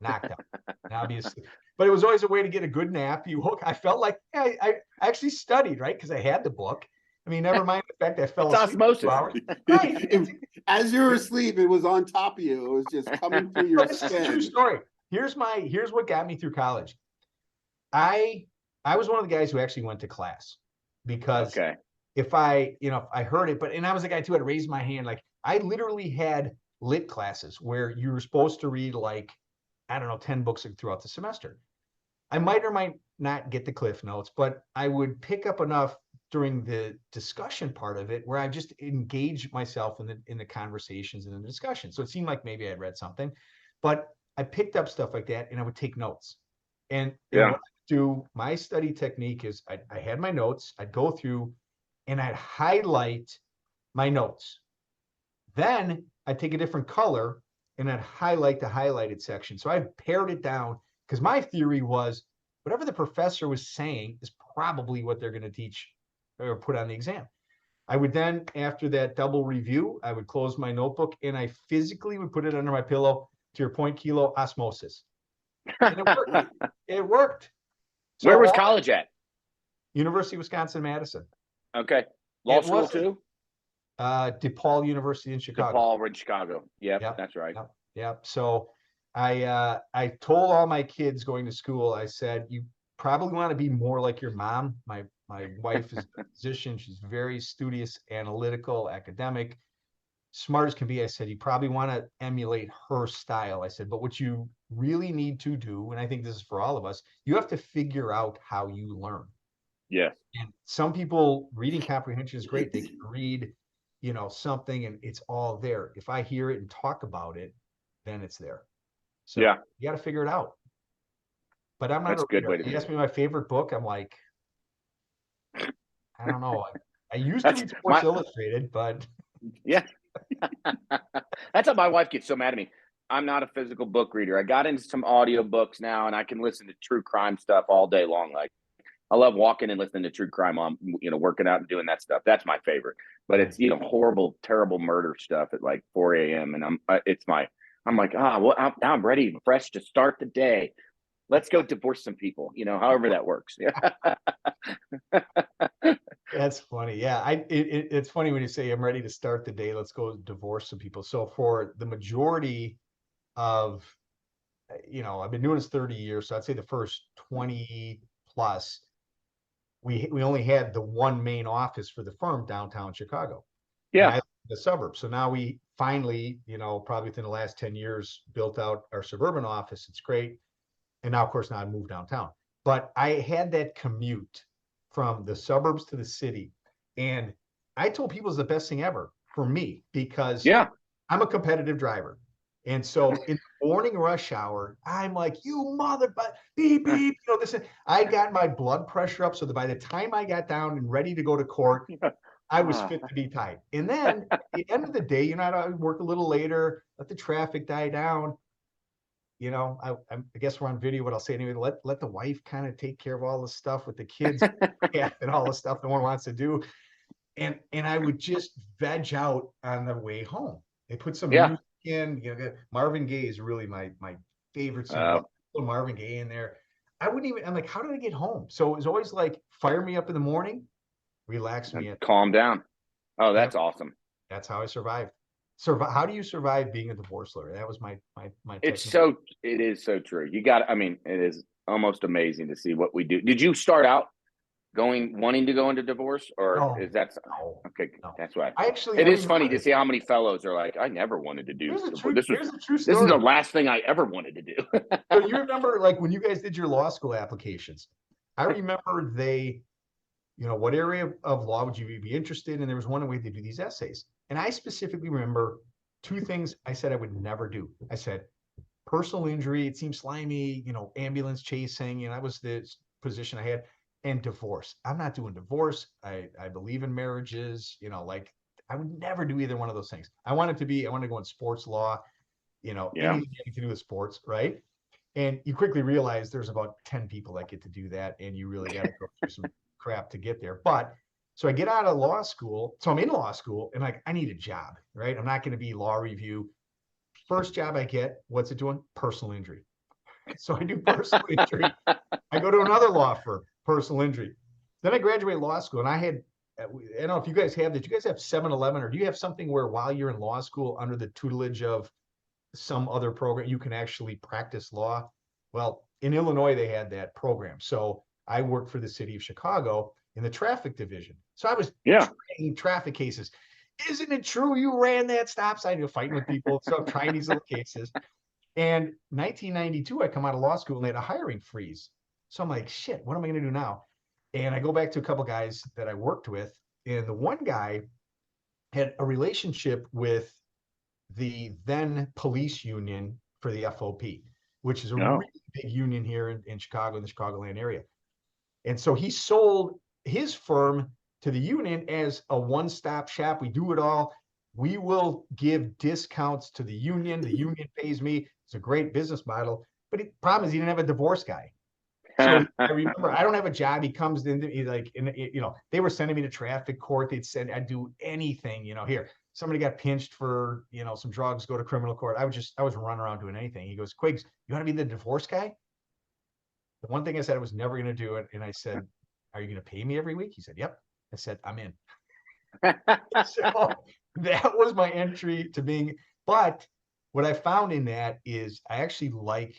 knocked out, obviously. But it was always a way to get a good nap. I felt like I actually studied, right? Because I had the book. I mean, never mind the fact I fell It's asleep for 2 osmosis. hours. Right. As you were asleep, it was on top of you. It was just coming through your But this is a true skin. story. Here's what got me through college. I was one of the guys who actually went to class because Okay. if I heard it, and I was the guy too, I'd raise my hand. Like I literally had lit classes where you were supposed to read like, I don't know, 10 books throughout the semester. I might or might not get the cliff notes, but I would pick up enough during the discussion part of it where I just engaged myself in the conversations and the discussion. So it seemed like maybe I had read something, but I picked up stuff like that and I would take notes. And what I do, my study technique is I had my notes, I'd go through and I'd highlight my notes. Then I'd take a different color and I'd highlight the highlighted section. So I pared it down because my theory was whatever the professor was saying is probably what they're going to teach or put on the exam. I would then, after that double review, I would close my notebook and I physically would put it under my pillow. To your point, Kiilu, osmosis. And it worked. It worked. So Where was college at? University of Wisconsin-Madison. Okay. Law school too? DePaul University in Chicago. DePaul in Chicago. Yep, that's right. Yep. So I told all my kids going to school, I said, you probably want to be more like your mom. My wife is a physician. She's very studious, analytical, academic, smart as can be. I said, you probably want to emulate her style. I said, but what you really need to do, and I think this is for all of us, you have to figure out how you learn. Yeah. And some people, reading comprehension is great. They can read, something and it's all there. If I hear it and talk about it, then it's there. So you got to figure it out. But I'm not That's a good way to You do ask it. me my favorite book, I'm like, I don't know. I used to read Sports Illustrated, but yeah. That's how my wife gets so mad at me. I'm not a physical book reader. I got into some audio books now and I can listen to true crime stuff all day long. Like I love walking and listening to true crime while I'm, working out and doing that stuff. That's my favorite. But it's, horrible, terrible murder stuff at like 4 a.m. And I'm like, now I'm ready, fresh to start the day. Let's go divorce some people, however that works. That's funny. Yeah. It's funny when you say I'm ready to start the day, let's go divorce some people. So for the majority of, I've been doing this 30 years. So I'd say the first 20 plus, we only had the one main office for the firm downtown Chicago. Yeah. The suburbs. So now we finally, probably within the last 10 years, built out our suburban office. It's great. And now, of course, I moved downtown. But I had that commute from the suburbs to the city. And I told people it's the best thing ever for me because I'm a competitive driver. And so in the morning rush hour, I'm like, you mother, but beep, beep, this. I got my blood pressure up so that by the time I got down and ready to go to court, I was fit to be tied. And then at the end of the day, you know, I'd work a little later, let the traffic die down. You know, I guess we're on video, but I'll say anyway, let the wife kind of take care of all the stuff with the kids and all the stuff no one wants to do. And I would just veg out on the way home. They put some music in, you know, Marvin Gaye is really my favorite singer. Put Marvin Gaye in there. I'm like, how did I get home? So it was always like, fire me up in the morning, relax me. Calm down. Oh, that's awesome. That's how I survived. How do you survive being a divorce lawyer? That was my it is so true. I mean, it is almost amazing to see what we do. Did you start out wanting to go into divorce, or is that okay? No. That's why it is funny to see how many fellows are like, I never wanted to do this. This is the last thing I ever wanted to do. So you remember, like, when you guys did your law school applications, I remember they, you know, what area of law would you be interested in? And there was one way they do these essays. And I specifically remember two things I said I would never do. I said, personal injury, it seems slimy, you know, ambulance chasing, and that was the position I had, and divorce. I'm not doing divorce. I believe in marriages, you know, like I would never do either one of those things. I wanted to go in sports law, you know, anything to do with sports, right? And you quickly realize there's about 10 people that get to do that, and you really got to go through some crap to get there. But so I get out of law school. So I'm in law school, and like, I need a job, right? I'm not going to be law review. First job I get, what's it doing? Personal injury. So I do personal injury. I go to another law firm, personal injury. Then I graduate law school, and I don't know if you guys have that. Do you guys have 7-Eleven, or do you have something where while you're in law school under the tutelage of some other program, you can actually practice law? Well, in Illinois, they had that program. So I worked for the city of Chicago in the traffic division. So I was trying traffic cases. Isn't it true you ran that stop sign? You're fighting with people. So I'm trying these little cases. And 1992, I come out of law school and they had a hiring freeze. So I'm like, shit, what am I going to do now? And I go back to a couple guys that I worked with. And the one guy had a relationship with the then police union for the FOP, which is a really big union here in Chicago, in the Chicagoland area. And so he sold his firm to the union as a one-stop shop. We do it all. We will give discounts to the union. The union pays me. It's a great business model. But the problem is he didn't have a divorce guy. So I remember, I don't have a job. He comes in, he's like, you know, they were sending me to traffic court. They'd said I'd do anything, you know, here, somebody got pinched for, you know, some drugs, go to criminal court. I was running around doing anything. He goes, Quiggs, you want to be the divorce guy? The one thing I said I was never going to do it. And I said, are you going to pay me every week? He said, yep. I said, I'm in. So that was my entry to being, but what I found in that is I actually like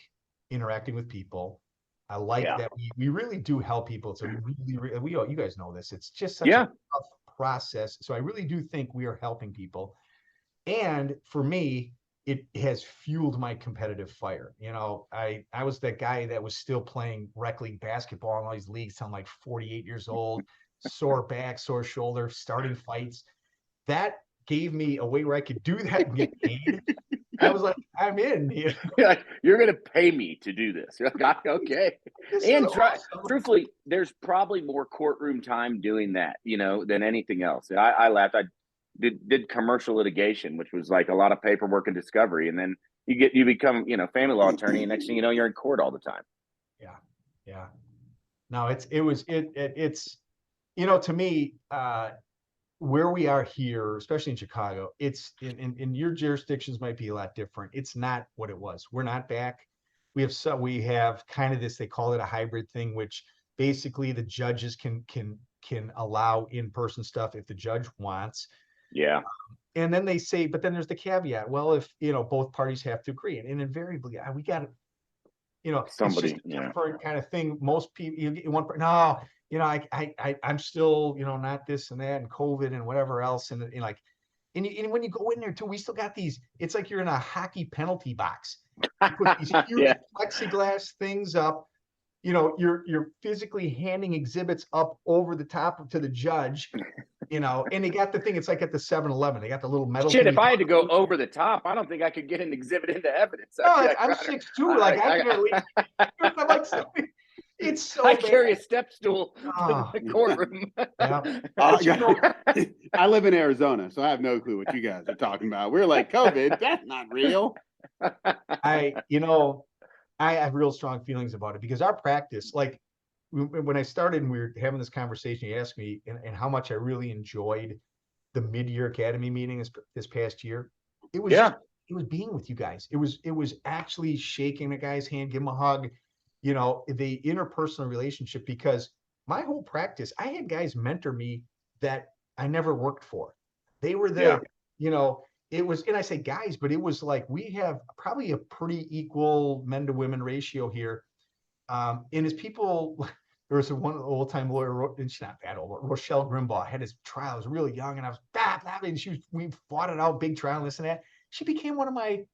interacting with people. I like that we really do help people. So you guys know this. It's just such a tough process. So I really do think we are helping people. And for me, it has fueled my competitive fire. You know, I was that guy that was still playing rec league basketball in all these leagues till I'm like 48 years old, sore back, sore shoulder, starting fights. That gave me a way where I could do that and get paid. I was like, I'm in. You're going to pay me to do this. You're like, okay. And truthfully, there's probably more courtroom time doing that, you know, than anything else. I laughed. I did commercial litigation, which was like a lot of paperwork and discovery. And then you become, you know, family law attorney. And next thing you know, you're in court all the time. Yeah. Yeah. No, it's, you know, to me, where we are here, especially in Chicago, it's in your jurisdictions might be a lot different. It's not what it was. We're not back. We have kind of this, they call it a hybrid thing, which basically the judges can allow in-person stuff if the judge wants. Yeah. And then they say, but then there's the caveat. Well, if, you know, both parties have to agree, and invariably we got to, you know, somebody, it's just a different kind of thing. Most people, you know, I'm still, you know, not this and that and COVID and whatever else. And like, and when you go in there too, we still got these, it's like you're in a hockey penalty box. You put these huge plexiglass things up, you know, you're physically handing exhibits up over the top to the judge, you know, and they got the thing, it's like at the 7-Eleven, they got the little metal. Shit, if I had to go over the top, I don't think I could get an exhibit into evidence. No, I'm 6'2", like I can at least, I'm like something. It's so I bad. carry a step stool to Oh, the courtroom. yeah. I live in Arizona, so I have no clue what you guys are talking about. We're like, COVID, that's not real. I have real strong feelings about it because our practice, like when I started and we were having this conversation, you asked me and how much I really enjoyed the mid-year academy meeting this past year. It was it was being with you guys. It was actually shaking a guy's hand, give him a hug, the interpersonal relationship, because my whole practice, I had guys mentor me that I never worked for. They were there, it was, and I say guys, but it was like we have probably a pretty equal men to women ratio here. And as people, there was one old time lawyer, and she's not that old, Rochelle Grimbaugh had his trial. I was really young, and I was and we fought it out, big trial, and this and that. She became one of my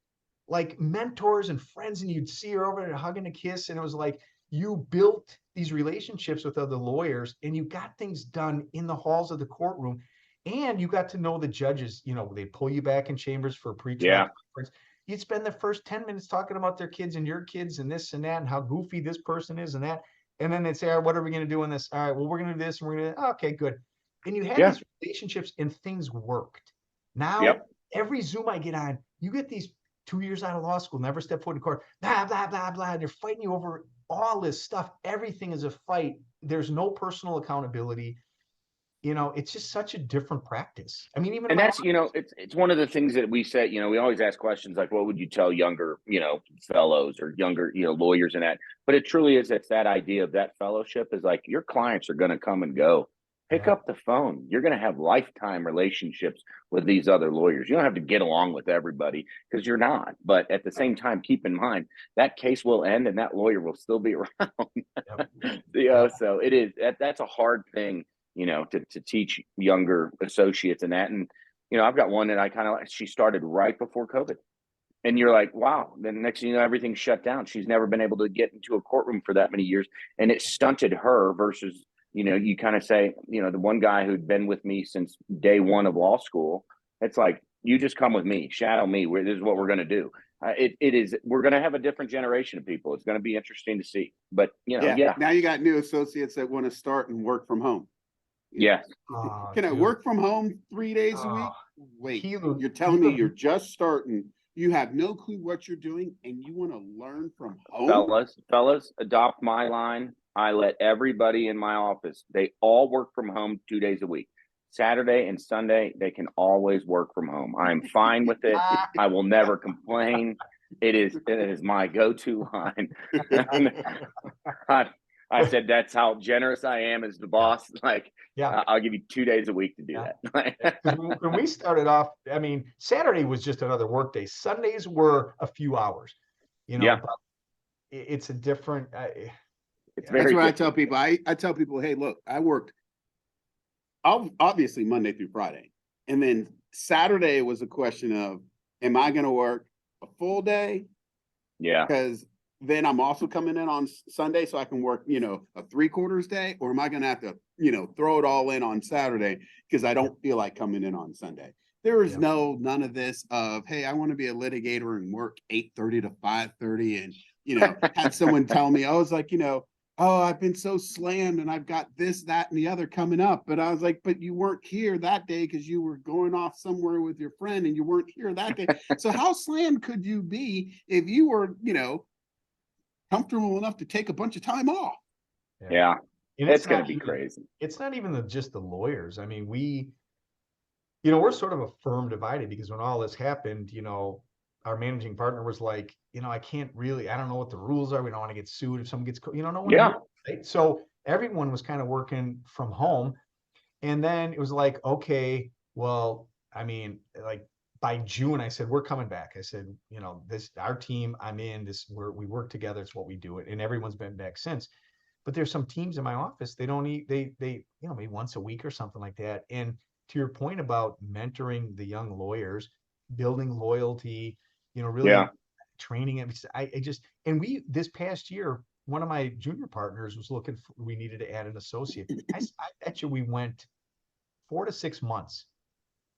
like mentors and friends, and you'd see her over there hugging a kiss, and it was like you built these relationships with other lawyers, and you got things done in the halls of the courtroom, and you got to know the judges. They pull you back in chambers for a pre-trial conference. You'd spend the first 10 minutes talking about their kids and your kids and this and that and how goofy this person is and that. And then they'd say, all right, what are we going to do in this? All right, well, we're going to do this and we're going to, okay, good. And you had these relationships and things worked. Now, every Zoom I get on, you get these 2 years out of law school, never step foot in court, blah, blah, blah, blah. And they're fighting you over all this stuff. Everything is a fight. There's no personal accountability. It's just such a different practice. I mean, even and that's it's one of the things that we say. We always ask questions like, what would you tell younger fellows or younger lawyers and that, but it truly is, it's that idea of that fellowship is like your clients are going to come and go. Pick up the phone. You're going to have lifetime relationships with these other lawyers. You don't have to get along with everybody because you're not, but at the same time, keep in mind that case will end and that lawyer will still be around. So it is, that's a hard thing to teach younger associates and that. And, I've got one that I kind of like, she started right before COVID. And you're like, wow, then next thing you know, everything's shut down. She's never been able to get into a courtroom for that many years. And it stunted her versus, you kind of say, the one guy who'd been with me since day one of law school, it's like, you just come with me, shadow me. This is what we're going to do. We're going to have a different generation of people. It's going to be interesting to see. But, now you got new associates that want to start and work from home. Yes. Can I work from home 3 days a week? Wait, you're telling me you're just starting. You have no clue what you're doing and you want to learn from home? Fellas, adopt my line. I let everybody in my office, they all work from home 2 days a week. Saturday and Sunday, they can always work from home. I'm fine with it. I will never complain. It is my go-to line. I said, that's how generous I am as the boss. Like, I'll give you 2 days a week to do that. When we started off, I mean, Saturday was just another work day. Sundays were a few hours, but it's a different. That's what I tell people. I tell people, hey, look, I worked obviously Monday through Friday. And then Saturday was a question of, am I going to work a full day? Yeah. Because then I'm also coming in on Sunday so I can work, a 3/4 day, or am I going to have to, throw it all in on Saturday because I don't feel like coming in on Sunday? There is none of this of, hey, I want to be a litigator and work 8:30 to 5:30 and, had someone tell me, I was like, oh, I've been so slammed and I've got this, that, and the other coming up. But I was like, but you weren't here that day because you were going off somewhere with your friend and you weren't here that day. So how slammed could you be if you were, comfortable enough to take a bunch of time off? Yeah. It's going to be crazy. It's not even just the lawyers. I mean, we're sort of a firm divided because when all this happened, our managing partner was like, I don't know what the rules are. We don't want to get sued if someone gets, no one. Yeah. Right? So everyone was kind of working from home. And then it was like, okay, well, I mean, like by June, I said, we're coming back. I said, our team, I'm in this, we work together. It's what we do it. And everyone's been back since. But there's some teams in my office, they don't eat, they maybe once a week or something like that. And to your point about mentoring the young lawyers, building loyalty, really training it. This past year, one of my junior partners was we needed to add an associate. I bet you we went 4 to 6 months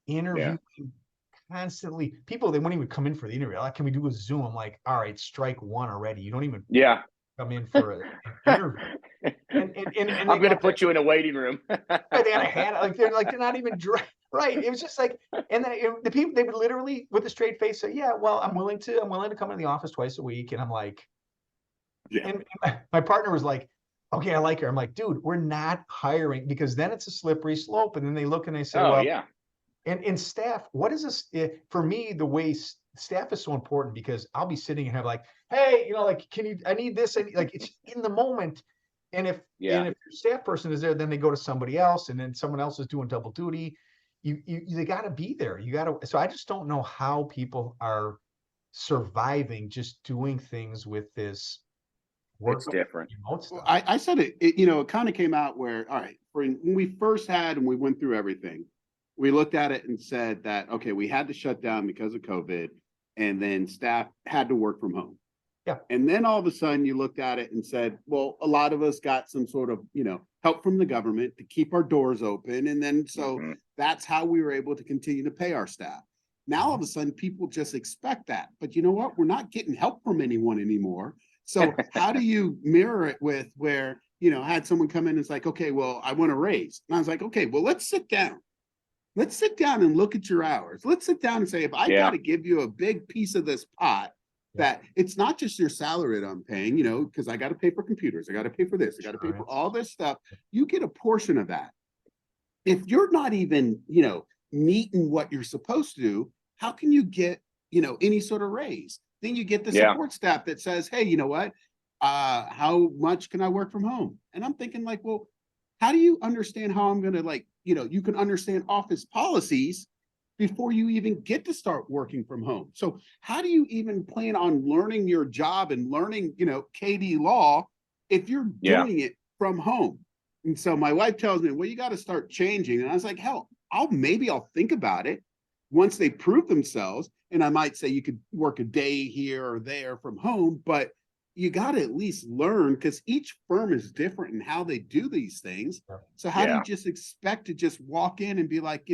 interviewing constantly. People, they wouldn't even come in for the interview. Like, can we do a Zoom? I'm like, all right, strike one already. You don't even come in for an interview. And I'm going to put you in a waiting room. they had a hat, like they're not even dry. Right. It was just like, and then the people, they would literally with a straight face say, yeah, well, I'm willing to come into the office twice a week. And I'm like, Yeah. and my partner was like, okay, I like her. I'm like, dude, we're not hiring, because then it's a slippery slope. And then they look and they say, Oh, well, yeah. and staff, what is this? For me, the way staff is so important, because I'll be sitting and have like, hey, like, I need this. Like, it's in the moment. And if your staff person is there, then they go to somebody else, and then someone else is doing double duty. They got to be there. So I just don't know how people are surviving just doing things with this work. It's different. Remote stuff. Well, I said it kind of came out where, all right, when we first had and we went through everything, we looked at it and said that, okay, we had to shut down because of COVID, and then staff had to work from home. Yeah. And then all of a sudden you looked at it and said, well, a lot of us got some sort of, help from the government to keep our doors open. And then so that's how we were able to continue to pay our staff. Now all of a sudden people just expect that. But you know what? We're not getting help from anyone anymore. So how do you mirror it with where, I had someone come in and it's like, okay, well, I want to raise. And I was like, okay, well, let's sit down. Let's sit down and look at your hours. Let's sit down and say, if I got to give you a big piece of this pot, that it's not just your salary that I'm paying, because I got to pay for computers. I got to pay for this. I got to pay for all this stuff. You get a portion of that. If you're not even, meeting what you're supposed to do, how can you get, any sort of raise? Then you get the support staff that says, hey, you know what? How much can I work from home? And I'm thinking like, well, how do you understand how I'm going to you can understand office policies before you even get to start working from home. So how do you even plan on learning your job and learning, KD law if you're doing it from home? And so my wife tells me, well, you got to start changing. And I was like, hell, I'll think about it once they prove themselves. And I might say you could work a day here or there from home, but you got to at least learn, because each firm is different in how they do these things. So how do you just expect to just walk in and be like,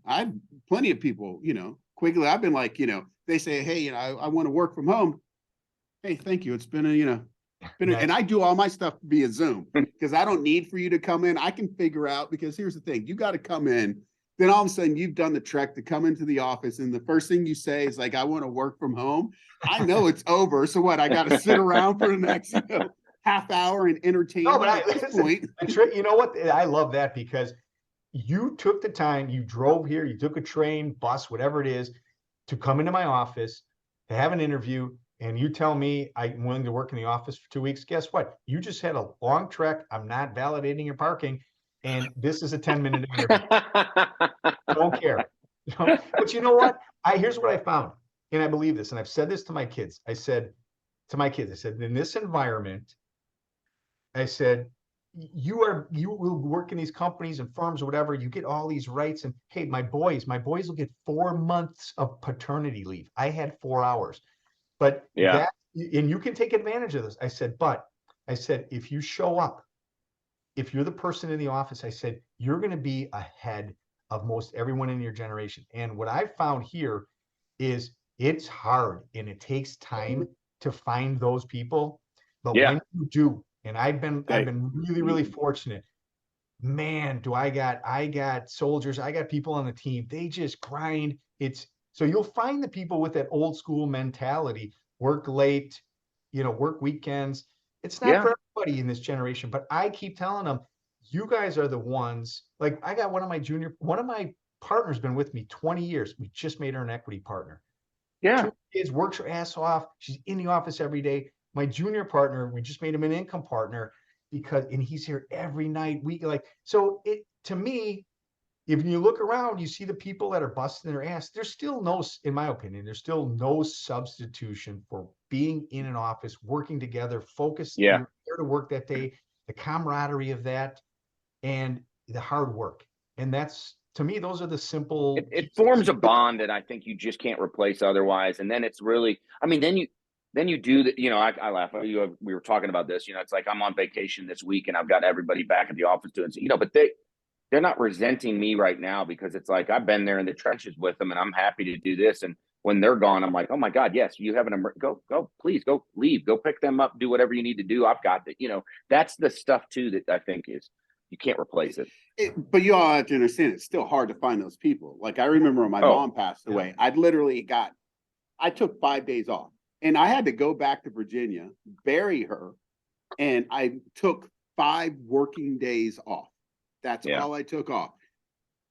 I've plenty of people, Quigley, I've been like, they say, hey, I want to work from home. Hey, thank you. It's been and I do all my stuff via Zoom because I don't need for you to come in. I can figure out, because here's the thing, you got to come in. Then all of a sudden you've done the trek to come into the office, and the first thing you say is like, I want to work from home. I know it's over. So what? I got to sit around for the next half hour and entertain. No, but you know what? I love that, because you took the time, you drove here, you took a train, bus, whatever it is, to come into my office to have an interview, and you tell me I'm willing to work in the office for 2 weeks. Guess what? You just had a long trek. I'm not validating your parking, and this is a 10-minute interview. Don't care. But you know what? Here's what I found, and I believe this, and I've said this to my kids. I said, in this environment, I said, you will work in these companies and firms or whatever, you get all these rights, and hey, my boys will get 4 months of paternity leave. I had 4 hours, but and you can take advantage of this. I said, if you show up, if you're the person in the office, I said, you're going to be ahead of most everyone in your generation. And what I found here is it's hard and it takes time to find those people, but when you do, and I've been really, really fortunate. Man, I got soldiers, I got people on the team. They just grind. So you'll find the people with that old school mentality, work late, work weekends. It's not for everybody in this generation, but I keep telling them, you guys are the ones. Like, I got one of my partners been with me 20 years. We just made her an equity partner. 2 kids, works her ass off. She's in the office every day. My junior partner, we just made him an income partner and he's here every night. To me, if you look around, you see the people that are busting their ass. There's still in my opinion, there's still no substitution for being in an office, working together, focused. You're there to work that day, the camaraderie of that, and the hard work. And that's, to me, those are the simple. It forms a bond that I think you just can't replace otherwise. And then it's really, then you do that. I laugh. We were talking about this. It's like I'm on vacation this week and I've got everybody back at the office doing, but they're not resenting me right now, because it's like I've been there in the trenches with them and I'm happy to do this. And when they're gone, I'm like, oh my God, yes, you have go, please go leave, go pick them up, do whatever you need to do. I've got that. That's the stuff too that I think is you can't replace it. But you all have to understand, it's still hard to find those people. Like I remember when my mom passed away, I took 5 days off and I had to go back to Virginia, bury her. And I took 5 working days off. That's all I took off.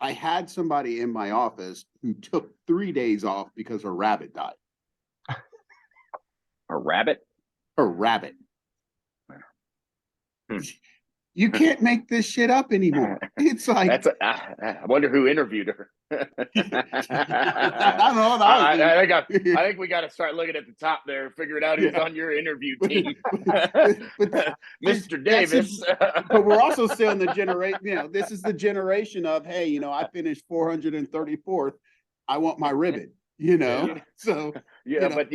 I had somebody in my office who took 3 days off because her rabbit died. A rabbit? Her rabbit. You can't make this shit up anymore. It's like I wonder who interviewed her. I don't know. I think we got to start looking at the top there, figuring out who's on your interview team, Mr. Davis. But we're also still in the generation. This is the generation of, hey, I finished 434th. I want my ribbon. So but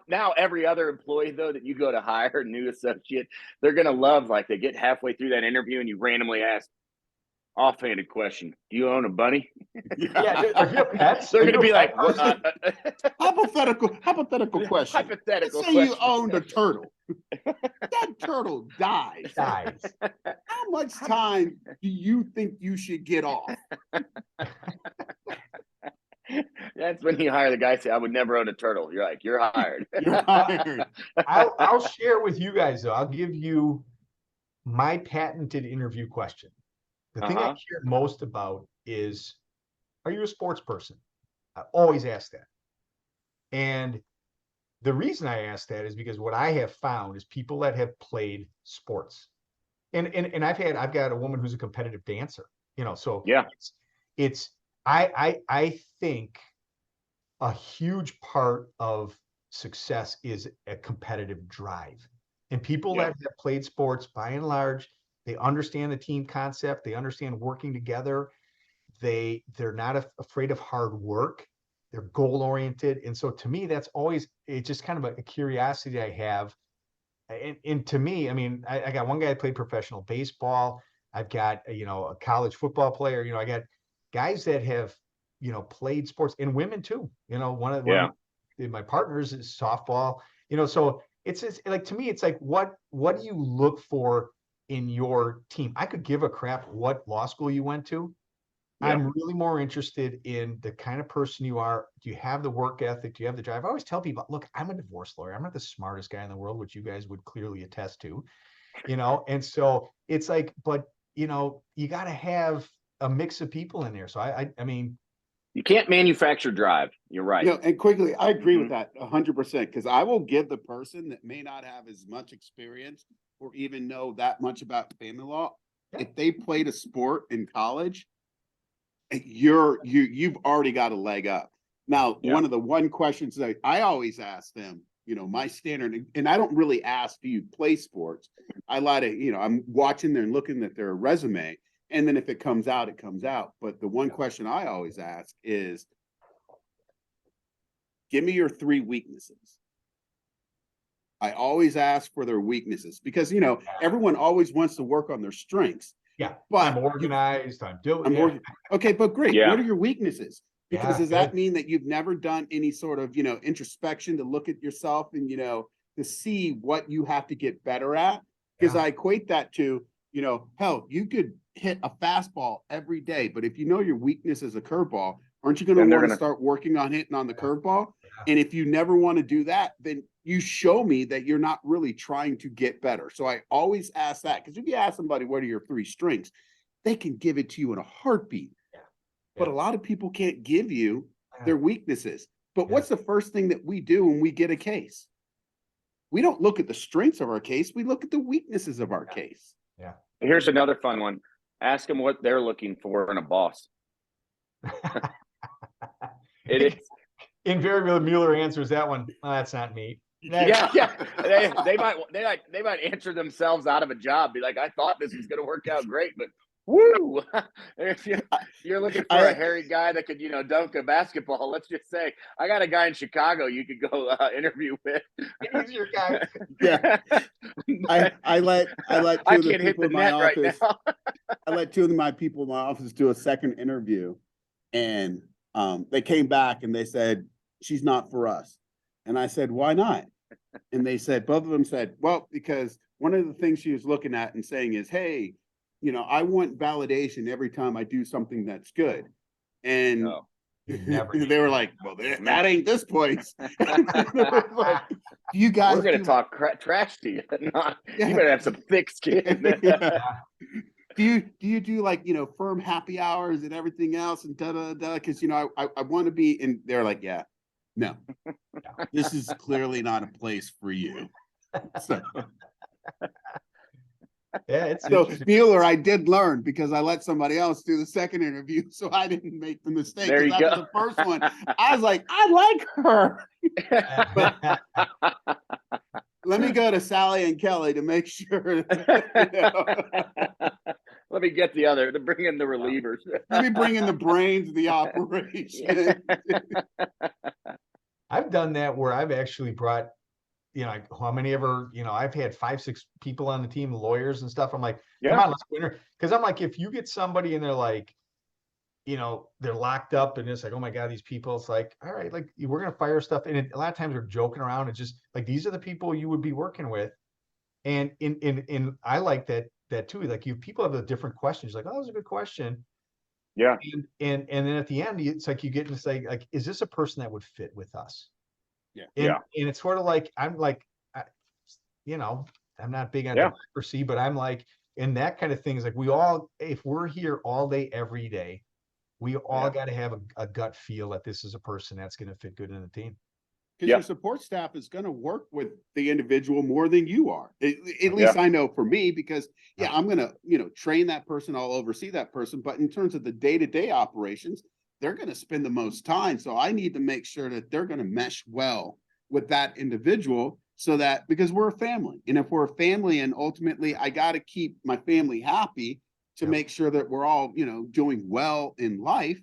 now every other employee though that you go to hire, new associate, they're gonna love, like, they get halfway through that interview and you randomly ask, offhanded question, do you own a bunny? Are you pets? They're gonna be like, hypothetical question. Hypothetical Let's say you owned a turtle. That turtle dies. How much time do you think you should get off? That's when you hire the guy. Say, I would never own a turtle. You're like, you're hired. You're hired. I'll share with you guys though. I'll give you my patented interview question. The thing I care most about is, are you a sports person? I always ask that. And the reason I ask that is because what I have found is people that have played sports. And I've got a woman who's a competitive dancer, so I think a huge part of success is a competitive drive. And people that have played sports, by and large, they understand the team concept. They understand working together. They're not afraid of hard work. They're goal oriented. And so to me, that's always, it's just kind of a curiosity I have. And to me, I mean, I got one guy that played professional baseball. I've got, a college football player. I got guys that have, played sports, and women too. One of my partners is softball. So it's like, to me, it's like, what do you look for in your team? I could give a crap what law school you went to. I'm really more interested in the kind of person you are. Do you have the work ethic? Do you have the drive? I always tell people, look, I'm a divorce lawyer. I'm not the smartest guy in the world, which you guys would clearly attest to, and so it's like, but you got to have a mix of people in there. So I mean, you can't manufacture drive. You're right. And Quigley, I agree with that 100%, because I will give the person that may not have as much experience or even know that much about family law, if they played a sport in college, you've already got a leg up. Now, one of the questions that I always ask them, my standard, and I don't really ask, do you play sports? I like to, I'm watching them and looking at their resume. And then if it comes out, it comes out. But the one question I always ask is, give me your 3 weaknesses. I always ask for their weaknesses because, everyone always wants to work on their strengths. Yeah, but I'm organized. Okay, but great. Yeah. What are your weaknesses? Because does that mean that you've never done any sort of, introspection to look at yourself and, to see what you have to get better at? Because I equate that to, hell, you could hit a fastball every day, but if you know your weakness is a curveball, aren't you going to want to start working on hitting on the curveball? And if you never want to do that, then you show me that you're not really trying to get better. So I always ask that, because if you ask somebody, what are your 3 strengths? They can give it to you in a heartbeat. But a lot of people can't give you their weaknesses. But what's the first thing that we do when we get a case? We don't look at the strengths of our case. We look at the weaknesses of our case. Yeah. Here's another fun one. Ask them what they're looking for in a boss. It is. Invariably, Mueller answers that one. Oh, that's not me. Yeah. They might answer themselves out of a job. Be like, I thought this was going to work out great, but woo! If you're looking for a hairy guy that could, dunk a basketball, let's just say, I got a guy in Chicago you could go interview with. He's your guy. Yeah. I let I two of the can't hit people the in my net right office. now. I let 2 of my people in my office do a second interview, and they came back and they said, she's not for us. And I said, why not? And they said, both of them said, well, because one of the things she was looking at and saying is, hey, I want validation every time I do something that's good. And No. they were like, well, that ain't this place. Like, you guys, we're going to talk trash to you. You better have some thick skin. Do you do like, firm happy hours and everything else and because I want to be in. They're like, yeah, no, this is clearly not a place for you. So yeah, it's so Mueller, I did learn because I let somebody else do the second interview, so I didn't make the mistake. There you that go. was the first one. I was like, I like her. But let me go to Sally and Kelly to make sure. Let me get the other to bring in the relievers. Let me bring in the brains of the operation. I've done that where I've actually brought, like how many ever, I've had 5, 6 people on the team, lawyers and stuff. I'm like, come on, let's winner. Because I'm like, if you get somebody and they're like, they're locked up and it's like, oh my God, these people, it's like, all right, like we're going to fire stuff. And a lot of times they're joking around. It's just like, these are the people you would be working with. And I like that too. Like people have the different questions, like, oh, that was a good question. Yeah. And then at the end, it's like you get to say, like, is this a person that would fit with us? Yeah. And it's sort of like, I'm like, I'm not big on democracy, but I'm like, in that kind of things, like if we're here all day, every day, we all got to have a gut feel that this is a person that's going to fit good in the team. Because your support staff is going to work with the individual more than you are. At least I know for me, because I'm going to, train that person, I'll oversee that person. But in terms of the day-to-day operations, they're going to spend the most time. So I need to make sure that they're going to mesh well with that individual, so that, because we're a family. And if we're a family and ultimately I got to keep my family happy to make sure that we're all, doing well in life.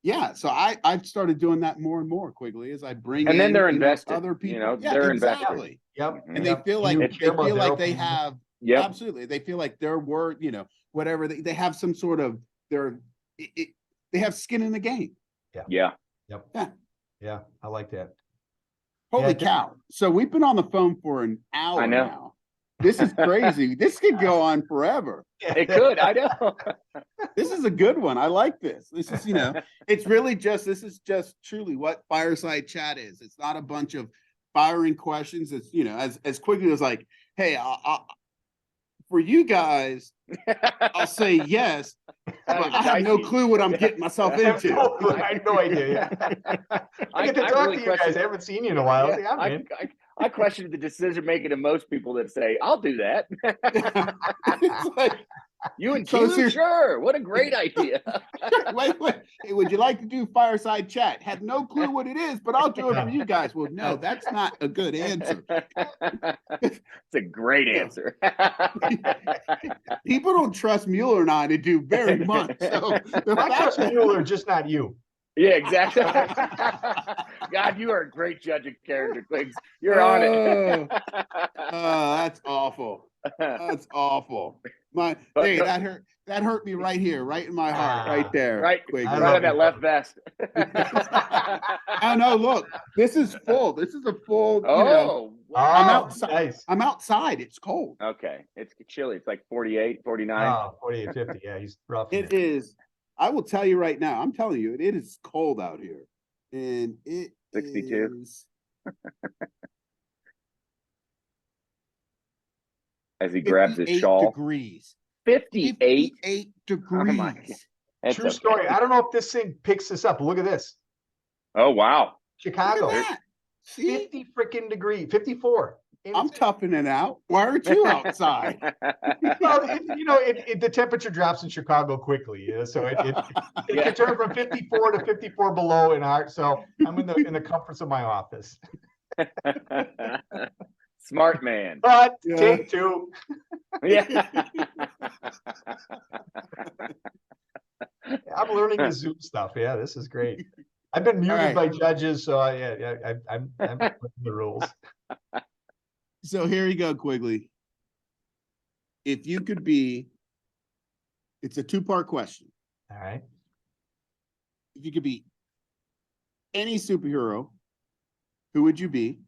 Yeah, so I've started doing that more and more, Quigley, as I bring and then they're in, invested. other people. They're exactly. invested. Yep. And they feel like they have absolutely. They feel like their word, whatever they have some sort of they have skin in the game. Yeah. Yeah. I like that. Holy cow! So we've been on the phone for an hour I know. now. This is crazy. This could go on forever. It could. I know. This is a good one. I like this. This is, it's really this is just truly what Fireside Chat is. It's not a bunch of firing questions. It's, as Quigley was like, hey, for you guys, I'll say yes, but I have no clue what I'm getting myself into. I have no idea. I get to talk to you guys. I haven't seen you in a while. I question the decision making of most people that say, I'll do that. It's like, you and Kiilu, sure. What a great idea. Wait. Hey, would you like to do Fireside Chat? Have no clue what it is, but I'll do it for you guys. Well, no, that's not a good answer. It's a great answer. People don't trust Mueller and I to do very much. So I trust Mueller, just not you. Yeah, exactly. God, you are a great judge of character, Quigs. You're on it. That's awful. That's awful. Hey, that hurt me right here, right in my heart, right there. Right on that left vest. Oh no, look, this is full. This is a full, wow. I'm outside. Nice. I'm outside. It's cold. Okay. It's chilly. It's like 48, 49. 48, 50. Yeah, he's rough. It is. I will tell you right now, I'm telling you, it is cold out here. And it 62. is as he grabs his shawl. Degrees. 58 degrees. True story. I don't know if this thing picks this up. Look at this. Oh, wow. Chicago. Look at that. 50 freaking degrees. 54. I'm toughing it out. Why aren't you outside? Well, the temperature drops in Chicago quickly. So it can turn from 54 to 54 below in our. So I'm in the comforts of my office. Smart man. But take two. Yeah. I'm learning the Zoom stuff. Yeah, this is great. I've been muted by judges, so I'm the rules. So here you go, Quigley. If you could be, it's a 2-part question. All right. If you could be any superhero, who would you be?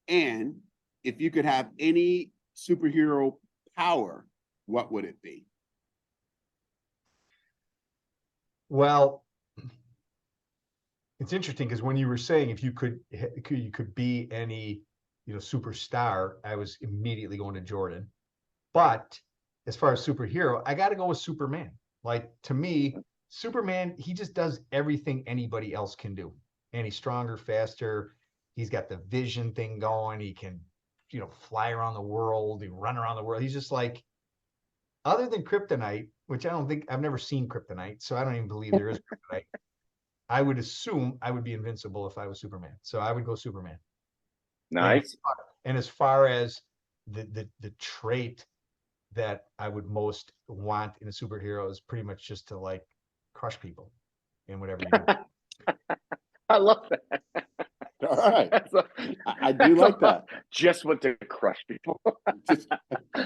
And if you could have any superhero power, what would it be? Well, it's interesting because when you were saying if you could be any, superstar, I was immediately going to Jordan. But as far as superhero, I got to go with Superman. Like, to me, Superman, he just does everything anybody else can do. And he's stronger, faster. He's got the vision thing going. He can, fly around the world. He run around the world. He's just like, other than kryptonite, which I've never seen kryptonite, so I don't even believe there is kryptonite. I would assume I would be invincible if I was Superman. So I would go Superman. Nice. And as far as the trait that I would most want in a superhero is pretty much just to like crush people in whatever you do. I love that. All right. I do like that. Just want to crush people.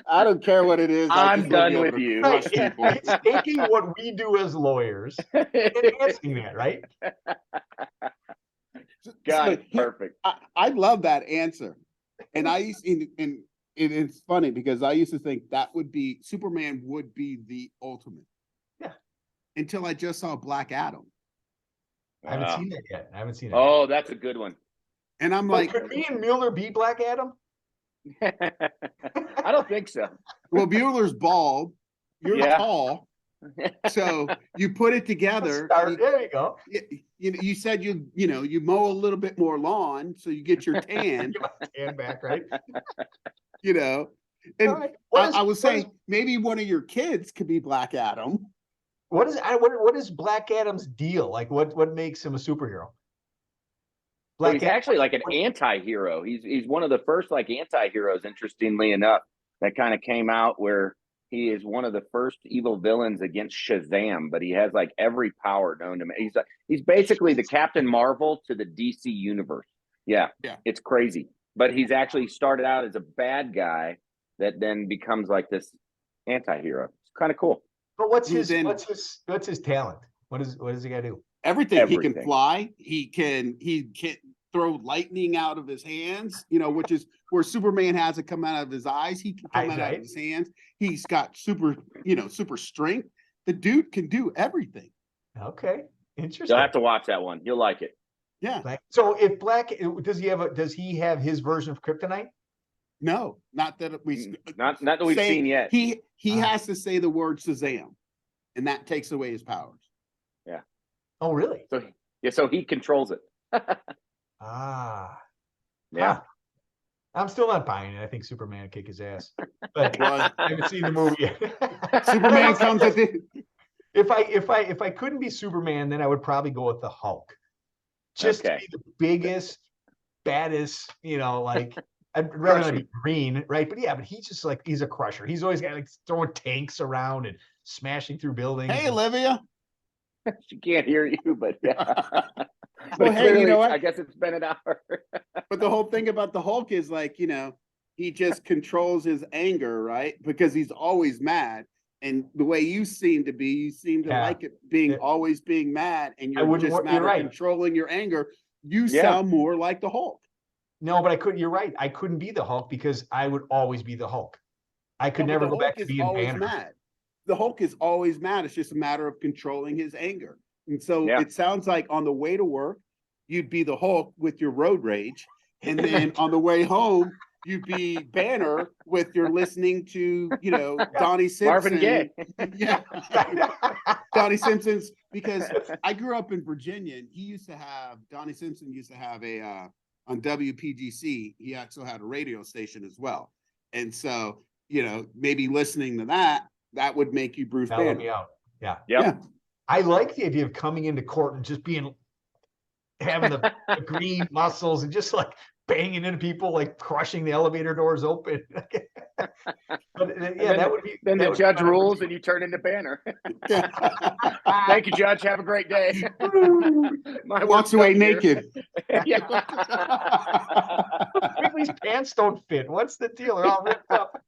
I don't care what it is. I'm done with you. Crush people. It's taking what we do as lawyers and enhancing that, right? God, perfect. I love that answer. And I used and it's funny because I used to think that would be Superman would be the ultimate. Yeah. Until I just saw Black Adam. I haven't seen that yet. Oh, that's a good one. And I'm But like, could me and Mueller be Black Adam? I don't think so. well, Bueller's bald. You're Yeah. tall. So you put it together. There you go. You said you mow a little bit more lawn so you get your tan. Get my tan back, right? And Right. I was saying maybe one of your kids could be Black Adam. What is Black Adam's deal? Like, what makes him a superhero? So he's actually like an anti-hero. He's one of the first like anti-heroes, interestingly enough, that kind of came out where he is one of the first evil villains against Shazam, but he has like every power known to man. He's basically the Captain Marvel to the DC universe. Yeah. It's crazy. But he's actually started out as a bad guy that then becomes like this anti-hero. It's kind of cool. But what's his talent? What does he got to do? Everything. He can fly. He can throw lightning out of his hands, which is where Superman has it come out of his eyes. He can come out of his hands. He's got super strength. The dude can do everything. Okay. Interesting. You'll have to watch that one. You'll like it. Yeah. So if does he have his version of kryptonite? No, not that not that we've seen yet. He has to say the word Shazam, and that takes away his powers. Yeah. Oh, really? So he controls it. Yeah. Huh. I'm still not buying it. I think Superman would kick his ass. But I haven't seen the movie yet. Superman comes at the If I couldn't be Superman, then I would probably go with the Hulk. Just to be the biggest, baddest, like I'd rather not be green, right? But yeah, but he's just like he's a crusher. He's always got like throwing tanks around and smashing through buildings. Hey, Olivia. She can't hear you, but yeah. Well, hey, you know what? I guess it's been an hour. But the whole thing about the Hulk is like, he just controls his anger, right? Because he's always mad. And the way you seem to like it always being mad, and you're just mad at controlling your anger. You sound more like the Hulk. No, but I couldn't. You're right. I couldn't be the Hulk because I would always be the Hulk. I could never go back to being Banner. Mad. The Hulk is always mad. It's just a matter of controlling his anger. And so it sounds like on the way to work, you'd be the Hulk with your road rage. And then on the way home, you'd be Banner with your listening to, Donnie Simpson. Marvin Gaye. Yeah. Donnie Simpson's, because I grew up in Virginia, and Donnie Simpson used to have on WPGC, he also had a radio station as well. And so, maybe listening to that would make you Bruce Banner. Me out. Yeah. Yeah. I like the idea of coming into court and just having the green muscles and just like banging into people, like crushing the elevator doors open. But that would be. Then the judge rules and you turn into Banner. Thank you, Judge. Have a great day. Walks away naked. Quigley's pants don't fit. What's the deal? They're all ripped up.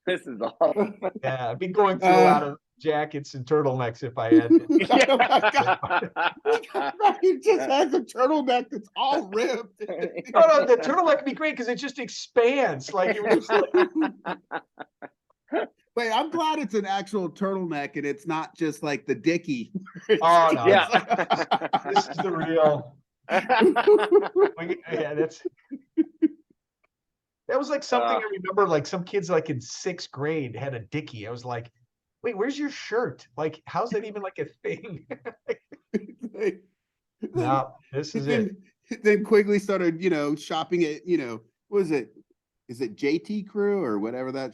This is awesome. Yeah, I've been going through a lot of jackets and turtlenecks if I had to. Oh my God. He just has a turtleneck that's all ripped. No, the turtleneck would be great because it just expands. Like it was just like, Wait, I'm glad it's an actual turtleneck and it's not just like the Dickie. oh no, Yeah. this is the real. Yeah, that was like something I remember. Like some kids, like in 6th grade, had a Dickie. I was like, "Wait, where's your shirt? Like, how's that even like a thing?" No, this is it. Then Quigley started, shopping at, what is it? Is it JT Crew or whatever that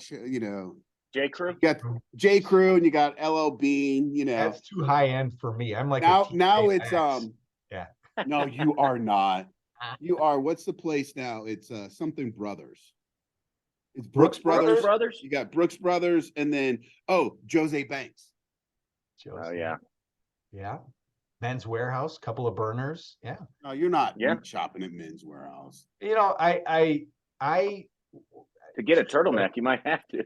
J. Crew. You got J. Crew and you got LL Bean, That's too high end for me. I'm like now it's yeah. No, you are not. You are. What's the place now? It's something Brothers. It's Brooks Brothers. You got Brooks Brothers, and then Jose Banks. Oh yeah. Yeah. Men's Warehouse, couple of burners. Yeah. No, you're not Yeah. shopping at Men's Warehouse. I To get a turtleneck, you might have to.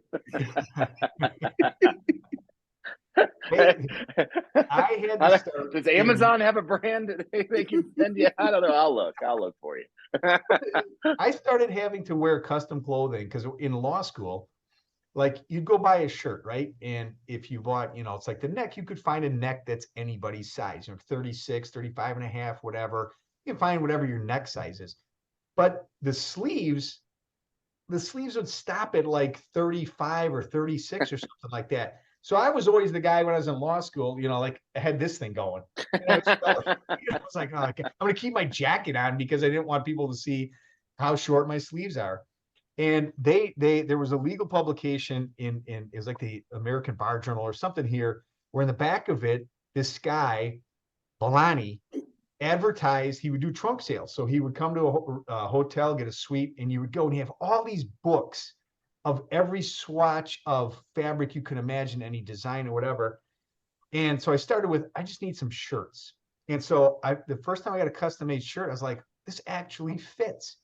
I had to start. Does Amazon have a brand that they can send you? I don't know. I'll look for you. I started having to wear custom clothing because in law school, like you'd go buy a shirt, right? And if you bought, it's like the neck, you could find a neck that's anybody's size, 36, 35 and a half, whatever. You can find whatever your neck size is. But the sleeves would stop at like 35 or 36 or something like that. So I was always the guy when I was in law school, like I had this thing going. And I was like, oh, okay. I'm going to keep my jacket on because I didn't want people to see how short my sleeves are. And there was a legal publication it was like the American Bar Journal or something here, where in the back of it, this guy, Balani, advertised he would do trunk sales. So he would come to a hotel, get a suite, and you would go and you have all these books of every swatch of fabric you can imagine, any design or whatever. And so I started with, I just need some shirts. And so the first time I got a custom made shirt, I was like, this actually fits.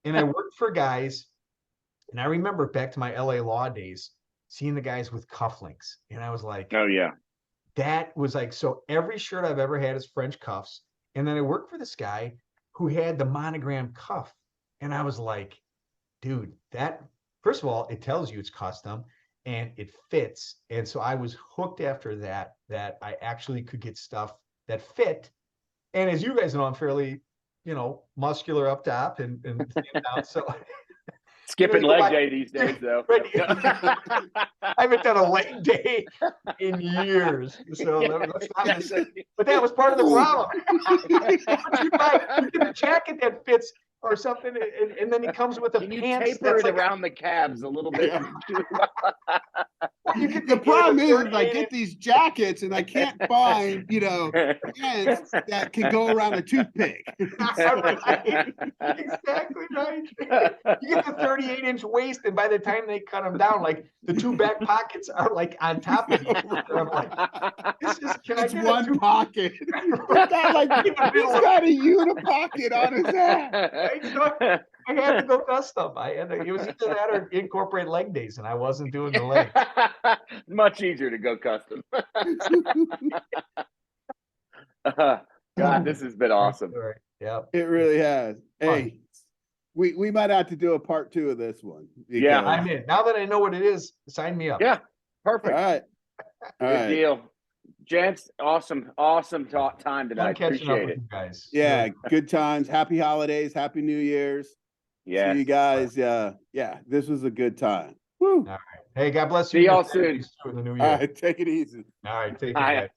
And I worked for guys, and I remember back to my LA law days, seeing the guys with cufflinks. And I was like, Oh yeah. that was like, so every shirt I've ever had is French cuffs. And then I worked for this guy who had the monogram cuff. And I was like, dude, that, first of all, it tells you it's custom and it fits. And so I was hooked after that I actually could get stuff that fit. And as you guys know, I'm fairly, muscular up top and thin down. So skipping leg day these days, though. Right. I haven't done a leg day in years. So let's not miss it. But that was part of the problem. You get a jacket that fits or something, and then it comes with a Can you pants taper it like around the calves a little bit? The problem is I get these jackets and I can't find, pants that can go around a toothpick. Right. Exactly right. You get the 38-inch waist, and by the time they cut them down, like the two back pockets are like on top of each other. I'm like, It's one pocket. He's got a unipocket on his ass. I had to go custom. It was either that or incorporate leg days, and I wasn't doing the leg. Much easier to go custom. God, this has been awesome. Yeah, it really has. Hey, we might have to do a part 2 of this one. Yeah, I'm in. Now that I know what it is, sign me up. Yeah, perfect. All right. Good deal. Gents, awesome time tonight. Appreciate it. You guys. Yeah, good times. Happy holidays. Happy New Year's. Yeah. See you guys. Yeah, this was a good time. Woo. All right. Hey, God bless you. See y'all soon. In the new year. All right, take it easy. All right, take it.